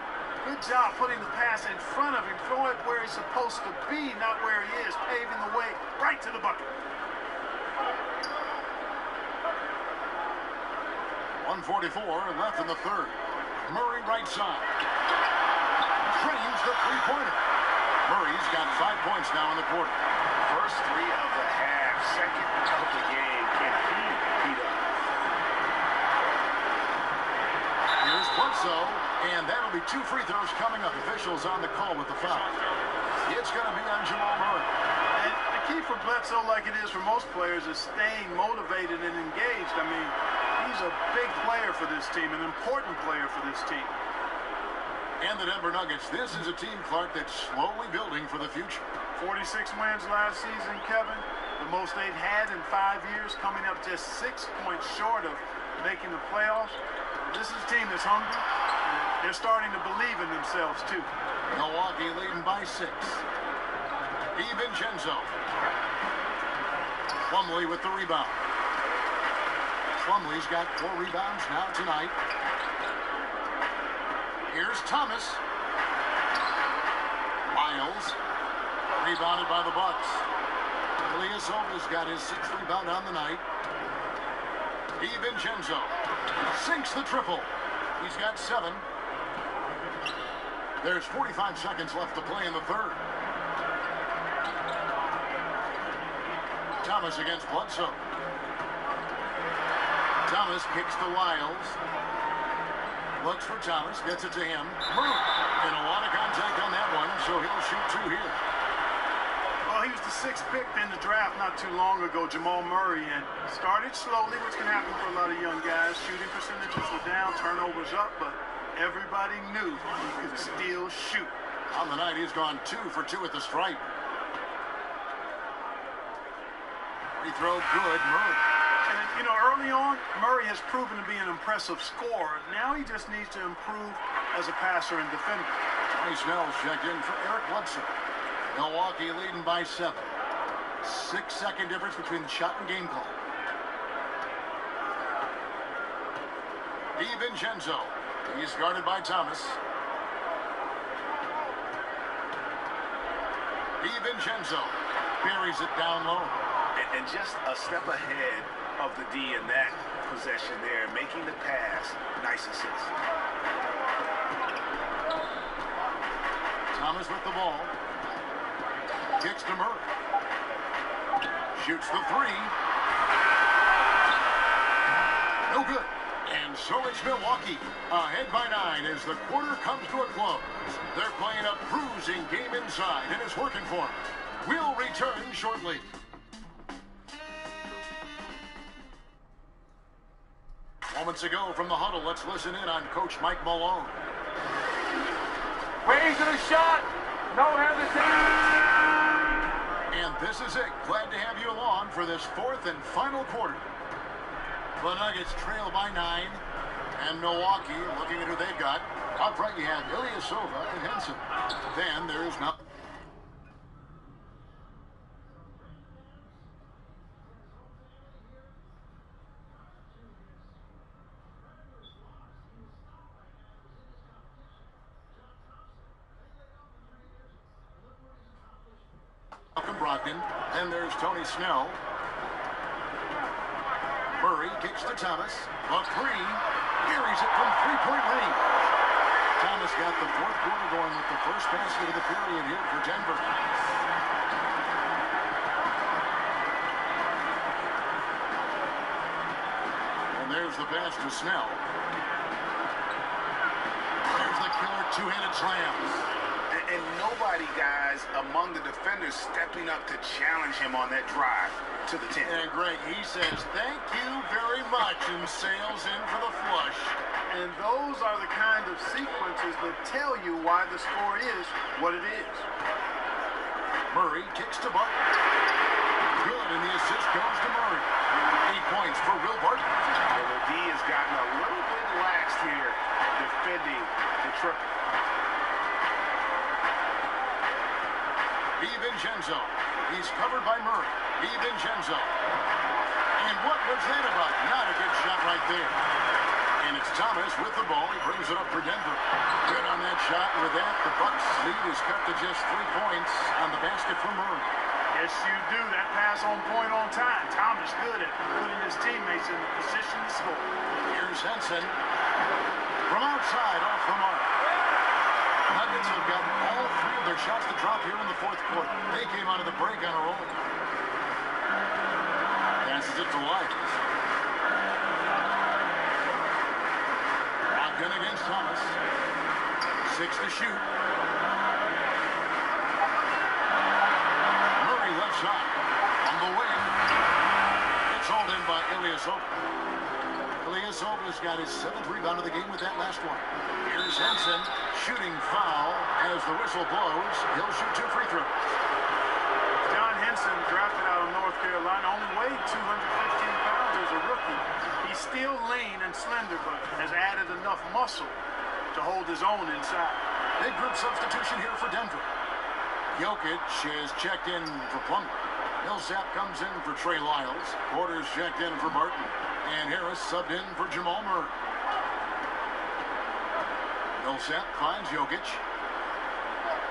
D: Good job putting the pass in front of him, throwing it where he's supposed to be, not where he is, paving the way right to the bucket.
B: 1:44 left in the third. Murray right side. Drains the three-pointer. Murray's got 5 points now in the quarter.
C: First 3 of the half, second of the game. Can he beat up?
B: Here's Bledsoe, and that'll be 2 free throws coming up. Officials on the call with the foul. It's going to be on Jamal Murray.
D: And the key for Bledsoe, like it is for most players, is staying motivated and engaged. I mean, he's a big player for this team, an important player for this team.
B: And the Denver Nuggets, this is a team, Clark, that's slowly building for the future.
D: 46 wins last season, Kevin. The most they've had in 5 years, coming up just 6 points short of making the playoffs. This is a team that's hungry. They're starting to believe in themselves, too.
B: Milwaukee leading by 6. DiVincenzo. Plumlee with the rebound. Plumlee's got 4 rebounds now tonight. Here's Thomas. Miles. Rebounded by the Bucks. Ilyasova's got his 6th rebound on the night. DiVincenzo sinks the triple. He's got 7. There's 45 seconds left to play in the third. Thomas against Bledsoe. Thomas kicks to Lyles. Looks for Thomas, gets it to him. Murray. And a lot of contact on that one, so he'll shoot 2 here.
D: Well, he was the 6th pick in the draft not too long ago, Jamal Murray, and started slowly, which can happen for a lot of young guys. Shooting percentages were down, turnovers up, but everybody knew he could still shoot.
B: On the night, he's gone 2 for 2 at the stripe. Free throw good, Murray.
D: And, you know, early on, Murray has proven to be an impressive scorer. Now he just needs to improve as a passer and defender.
B: Tony Snell's checked in for Eric Bledsoe. Milwaukee leading by 7. 6-second difference between the shot and game call. DiVincenzo. He's guarded by Thomas. DiVincenzo buries it down low.
C: And just a step ahead of the D in that possession there, making the pass. Nice assist.
B: Thomas with the ball. Kicks to Murray. Shoots the 3. No good. And so it's Milwaukee, ahead by 9 as the quarter comes to a close. They're playing a bruising game inside, and it's working for them. We'll return shortly. Moments ago from the huddle, let's listen in on Coach Mike Malone.
K: Waiting to the shot. No hesitation.
B: And this is it. Glad to have you along for this 4th and final quarter. The Nuggets trail by 9. And Milwaukee, looking at who they've got. Up front you have Ilyasova and Henson. Then there's nothing. Brogdon. Then there's Tony Snell. Murray kicks to Thomas. A 3. Carries it from 3-point range. Thomas got the 4th quarter going with the first basket of the period here for Denver. And there's the pass to Snell. There's the killer 2-handed slam.
C: and nobody, guys, among the defenders stepping up to challenge him on that drive to the 10.
B: And Greg, he says, thank you very much, and sails in for the flush.
D: And those are the kind of sequences that tell you why the score is what it is.
B: Murray kicks to Barton. Good, and the assist goes to Murray. 8 points for Will Barton.
C: Well, the D has gotten a little bit laxed here defending the triple.
B: DiVincenzo. He's covered by Murray. DiVincenzo. And what was that about? Not a good shot right there. And it's Thomas with the ball. He brings it up for Denver. Good on that shot. And with that, the Bucks lead is cut to just 3 points on the basket for Murray.
D: Yes, you do. That pass on point on time. Thomas good at putting his teammates in the position to score.
B: Here's Henson. From outside, off the mark. Nuggets have got all 3 of their shots to drop here in the 4th quarter. They came out of the break on a roll. Passes it to Lyons. Again against Thomas. 6 to shoot. Murray left shot. On the wing. It's hauled in by Ilyasova. Ilyasova's got his 7th rebound of the game with that last one. Here's Henson. Shooting foul as the whistle blows. He'll shoot 2 free throws.
D: John Henson, drafted out of North Carolina, only weighed 215 pounds as a rookie. He's still lean and slender, but has added enough muscle to hold his own inside.
B: Big group substitution here for Denver. Jokic is checked in for Plumlee. Millsap comes in for Trey Lyles. Porter's checked in for Barton. And Harris subbed in for Jamal Murray. Millsap finds Jokic.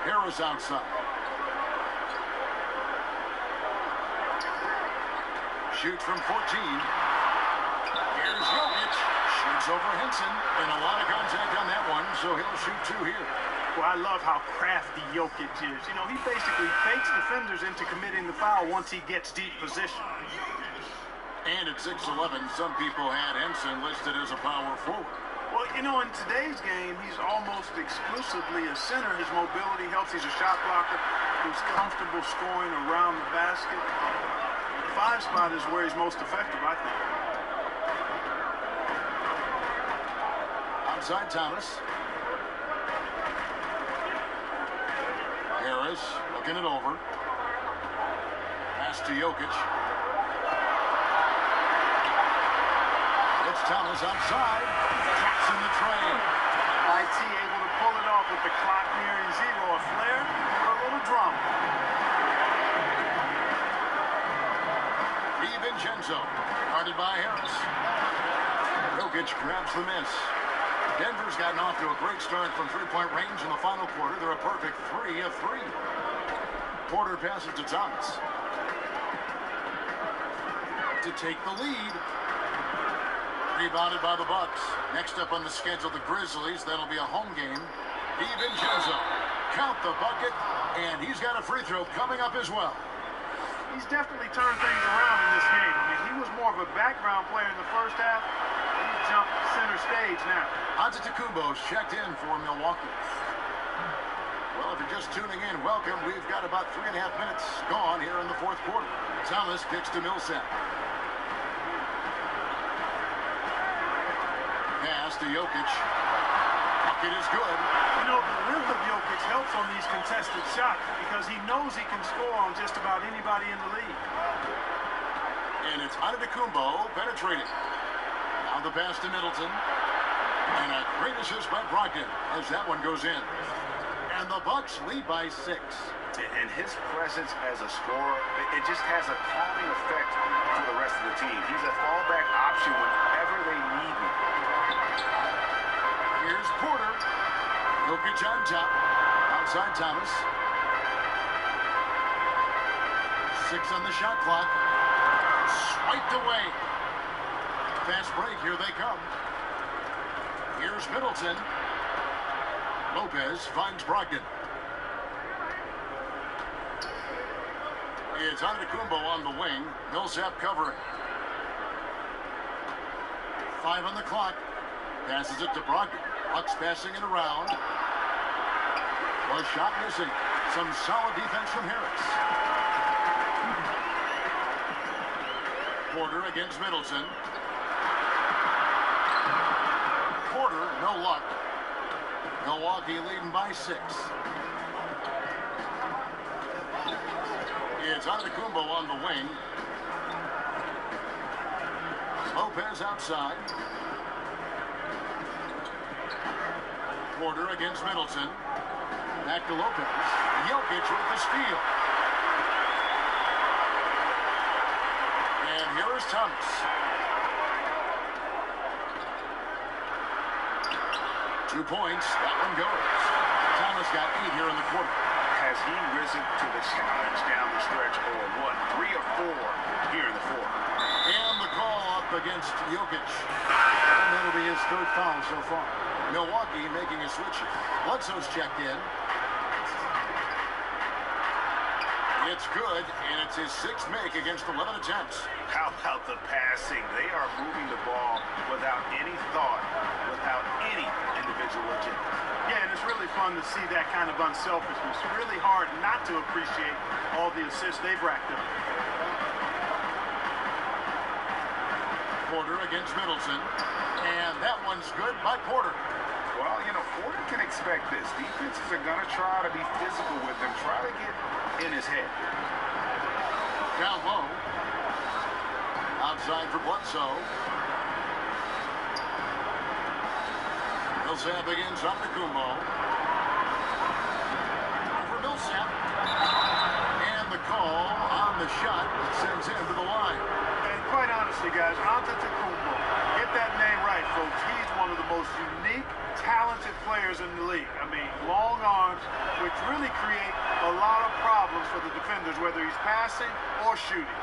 B: Harris outside. Shoots from 14. Here's Jokic. Shoots over Henson. And a lot of contact on that one, so he'll shoot 2 here.
D: Well, I love how crafty Jokic is. You know, he basically fakes defenders into committing the foul once he gets deep position.
B: And at 6'11", some people had Henson listed as a power forward.
D: Well, you know, in today's game, he's almost exclusively a center. His mobility helps. He's a shot blocker who's comfortable scoring around the basket. The 5 spot is where he's most effective, I think.
B: Outside Thomas. Harris looking it over. Pass to Jokic. It's Thomas outside. Drops in the tray.
D: IT able to pull it off with the clock nearing 0. A flare or a little drama.
B: DiVincenzo. Guarded by Harris. Jokic grabs the miss. Denver's gotten off to a great start from 3-point range in the final quarter. They're a perfect 3 of 3. Porter passes to Thomas. To take the lead. Rebounded by the Bucks. Next up on the schedule, the Grizzlies. That'll be a home game. DiVincenzo. Count the bucket, and he's got a free throw coming up as well.
D: He's definitely turned things around in this game. I mean, he was more of a background player in the first half. He's jumped center stage now.
B: Antetokounmpo's checked in for Milwaukee. Well, if you're just tuning in, welcome. We've got about 3.5 minutes gone here in the 4th quarter. Thomas kicks to Millsap. Pass to Jokic. Bucket is good.
D: You know, the length of Jokic helps on these contested shots because he knows he can score on just about anybody in the league.
B: And it's Antetokounmpo penetrating. Now the pass to Middleton. And a great assist by Brogdon as that one goes in. And the Bucks lead by 6.
C: And his presence as a scorer, it just has a calming effect for the rest of the team. He's a fallback option whenever they need him.
B: Here's Porter. Jokic on top. Outside Thomas. 6 on the shot clock. Swiped away. Fast break. Here they come. Here's Middleton. Lopez finds Brogdon. It's Antetokounmpo on the wing. Millsap covering. 5 on the clock. Passes it to Brogdon. Bucks passing it around. A shot missing. Some solid defense from Harris. Porter against Middleton. Porter, no luck. Milwaukee leading by 6. It's Antetokounmpo on the wing. Lopez outside. Porter against Middleton. Back to Lopez. Jokic with the steal. And here is Thomas. Two points. That one goes. Thomas got 8 here in the quarter.
C: Has he risen to the challenge down the stretch, or what? 3 or 4 here in the fourth?
B: And the call up against Jokic. And that'll be his 3rd foul so far. Milwaukee making a switch. Bledsoe's checked in. It's good, and it's his 6th make against 11 attempts.
C: How about the passing? They are moving the ball without any thought, without any individual agenda.
D: Yeah, and it's really fun to see that kind of unselfishness. Really hard not to appreciate all the assists they've racked up.
B: Porter against Middleton. And that one's good by Porter.
C: Well, you know, Porter can expect this. Defenses are going to try to be physical with him, try to get in his head.
B: Down low. Outside for Bledsoe. Millsap against Antetokounmpo. For Millsap. And the call on the shot sends him to the line.
D: And quite honestly, guys, Antetokounmpo, get that name right, folks. He's one of the most unique, talented players in the league. I mean, long arms, which really create a lot of problems for the defenders, whether he's passing or shooting.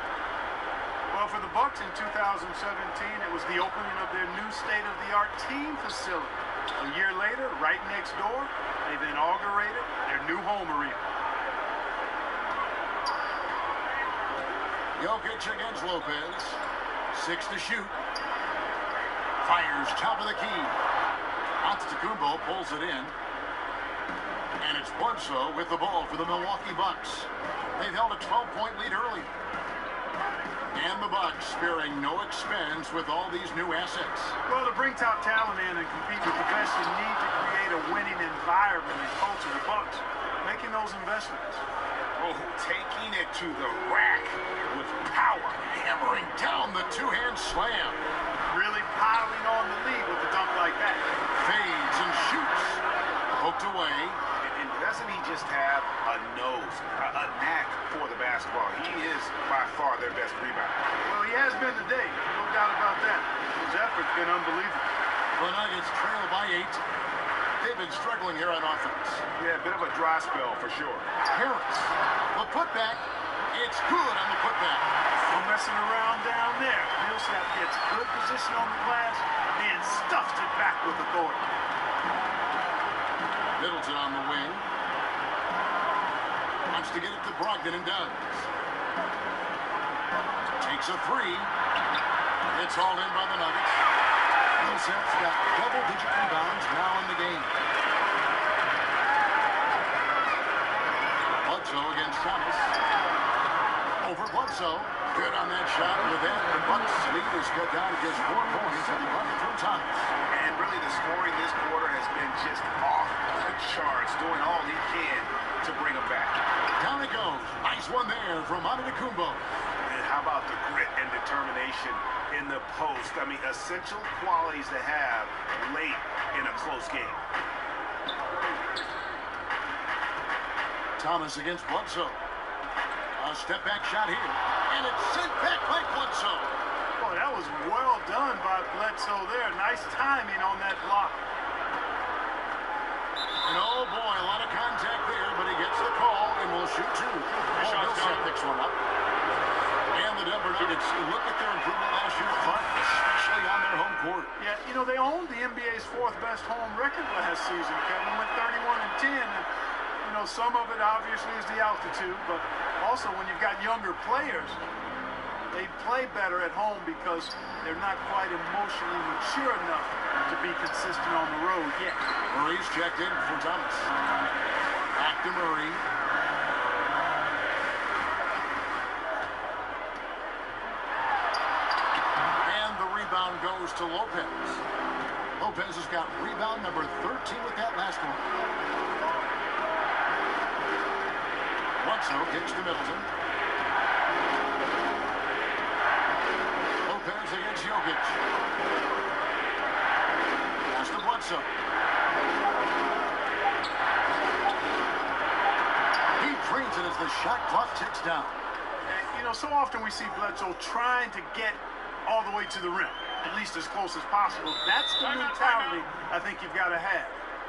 D: Well, for the Bucks in 2017, it was the opening of their new state-of-the-art team facility. A year later, right next door, they've inaugurated their new home arena.
B: Jokic against Lopez. 6 to shoot. Fires top of the key. Antetokounmpo pulls it in. And it's Bledsoe with the ball for the Milwaukee Bucks. They've held a 12-point lead early. And the Bucks sparing no expense with all these new assets.
D: Well, to bring top talent in and compete with the best, you need to create a winning environment and culture. The Bucks making those investments.
C: Oh, taking it to the rack with power.
B: Hammering down the two-hand slam.
D: Really piling on the lead with a dunk like that.
B: Fades and shoots. Poked away.
C: And doesn't he just have a nose, a knack for the basketball? He is by far their best rebounder.
D: Well, he has been today. No doubt about that. His effort's been unbelievable.
B: The Nuggets trail by 8. They've been struggling here on offense.
C: Yeah, a bit of a dry spell for sure.
B: Harris. The putback. It's good on the putback.
D: No messing around down there. Millsap gets good position on the glass, then stuffs it back with authority.
B: Middleton on the wing. Wants to get it to Brogdon and does. Takes a 3. It's hauled in by the Nuggets. Millsap's got double-digit rebounds now in the game. Bledsoe against Thomas. Over Bledsoe. Good on that shot. With that, the Bucks lead is cut down to just 4 points and run through Thomas.
C: And really, the scoring this quarter has been just off the charts, doing all he can to bring them back.
B: Down it goes. Nice one there from Antetokounmpo.
C: And how about the grit and determination in the post? I mean, essential qualities to have late in a close game.
B: Thomas against Bledsoe. A step-back shot here. And it's sent back by Bledsoe.
D: Boy, that was well done by Bledsoe there. Nice timing on that block.
B: And oh boy, a lot of contact there, but he gets the call and will shoot 2. Millsap picks one up. And the Denver Nuggets look at their improvement last year front, especially on their home court.
D: Yeah, you know, they owned the NBA's 4th best home record last season, Kevin. Went 31-10. And, you know, some of it obviously is the altitude, but also when you've got younger players, they play better at home because they're not quite emotionally mature enough to be consistent on the road yet.
B: Murray's checked in for Thomas. Back to Murray. And the rebound goes to Lopez. Lopez has got rebound number 13 with that last one. Bledsoe kicks to Middleton. Lopez against Jokic. Pass to Bledsoe. He drains it as the shot clock ticks down.
D: And, you know, so often we see Bledsoe trying to get all the way to the rim, at least as close as possible. That's the mentality I think you've got to have.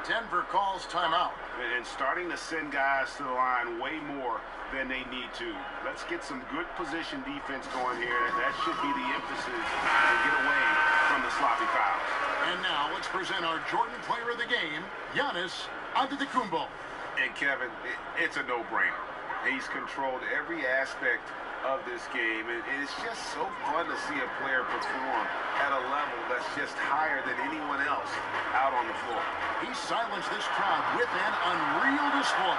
B: Denver calls timeout.
C: And starting to send guys to the line way more than they need to. Let's get some good position defense going here. That should be the emphasis and get away from the sloppy fouls.
B: And now let's present our Jordan player of the game, Giannis Antetokounmpo.
C: And Kevin, it's a no-brainer. He's controlled every aspect of this game, and it's just so fun to see a player perform at a level that's just higher than anyone else out on the floor.
B: He silenced this crowd with an unreal display.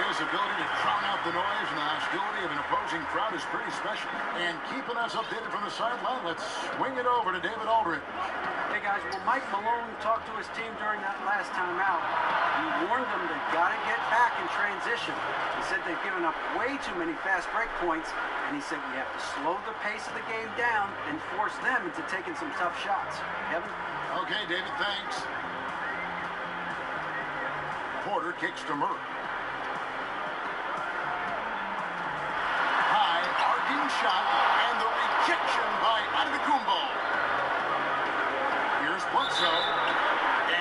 B: His ability to drown out the noise and the hostility of an opposing crowd is pretty special. And keeping us updated from the sideline, let's swing it over to David Aldridge.
E: Hey guys, well, Mike Malone talked to his team during that last time out. He warned them they got to get back in transition. He said they've given up way too many fast break points, and he said we have to slow the pace of the game down and force them into taking some tough shots. Kevin?
B: Okay, David, thanks. Porter kicks to Murray. High, arcing shot, and the rejection by Antetokounmpo. Here's Bledsoe,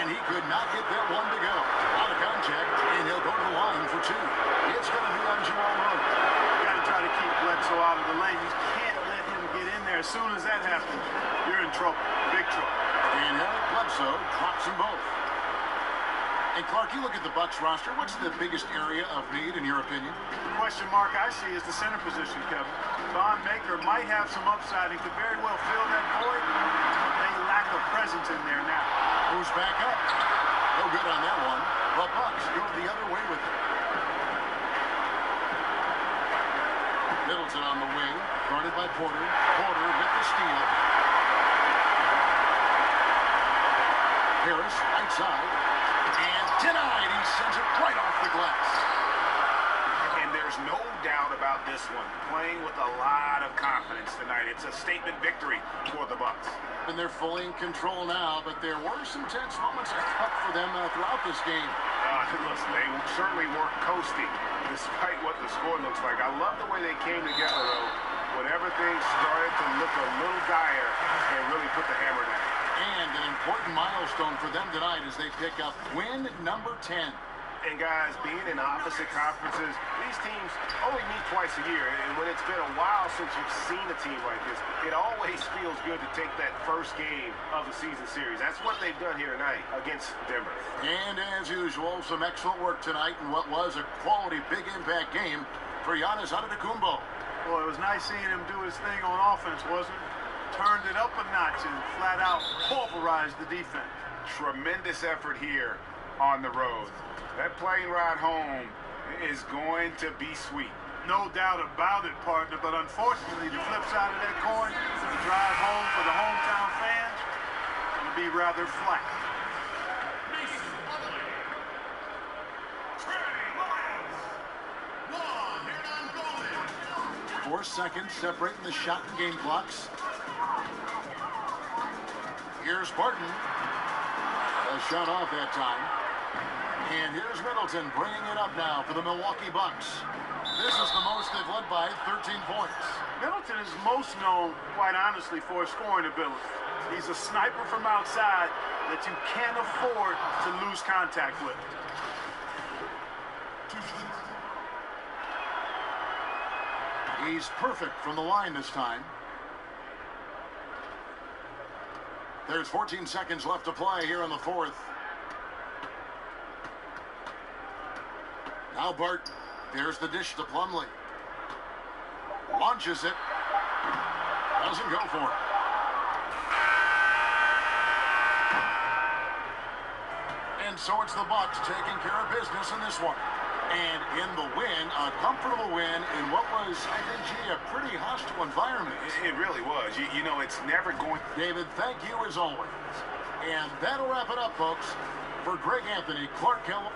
B: and he could not get that one to go. Out of contact, and he'll go to the line for two. It's going to be on Jamal Murray.
D: You got to try to keep Bledsoe out of the lane. You can't let him get in there. As soon as that happens, you're in trouble, big trouble.
B: And Eric Bledsoe drops them both. And Clark, you look at the Bucks roster. What's the biggest area of need, in your opinion?
D: The question mark I see is the center position, Kevin. Von Maker might have some upside and could very well fill that void. They lack a presence in there now.
B: Who's back up? No good on that one. The Bucks go the other way with it. Middleton on the wing, guarded by Porter. Porter with the steal. Harris, right side. And denied. He sends it right off the glass.
C: And there's no doubt about this one. Playing with a lot of confidence tonight. It's a statement victory for the Bucks.
B: And they're fully in control now, but there were some tense moments up for them throughout this game.
C: Listen, they certainly weren't coasting, despite what the score looks like. I love the way they came together, though. Whenever things started to look a little dire, they really put the hammer down.
B: And an important milestone for them tonight as they pick up win number 10.
C: And guys, being in opposite conferences, these teams only meet twice a year. And when it's been a while since you've seen a team like this, it always feels good to take that first game of the season series. That's what they've done here tonight against Denver.
B: And as usual, some excellent work tonight in what was a quality big impact game for Giannis Antetokounmpo.
D: Well, it was nice seeing him do his thing on offense, wasn't it? Turned it up a notch and flat out pulverized the defense.
C: Tremendous effort here on the road. That plane ride home is going to be sweet.
D: No doubt about it, partner, but unfortunately, the flip side of that coin, the drive home for the hometown fans, going to be rather flat.
B: 4 seconds separating the shot and game clocks. Here's Barton. A shot off that time. And here's Middleton bringing it up now for the Milwaukee Bucks. This is the most they've led by 13 points.
D: Middleton is most known, quite honestly, for his scoring ability. He's a sniper from outside that you can't afford to lose contact with.
B: He's perfect from the line this time. There's 14 seconds left to play here in the fourth. Now Bart, there's the dish to Plumlee. Launches it. Doesn't go for it. And so it's the Bucks taking care of business in this one. And in the win, a comfortable win in what was, I think, gee, a pretty hostile environment.
C: It really was. You know, it's never going...
B: David, thank you as always. And that'll wrap it up, folks. For Greg Anthony, Clark Kell...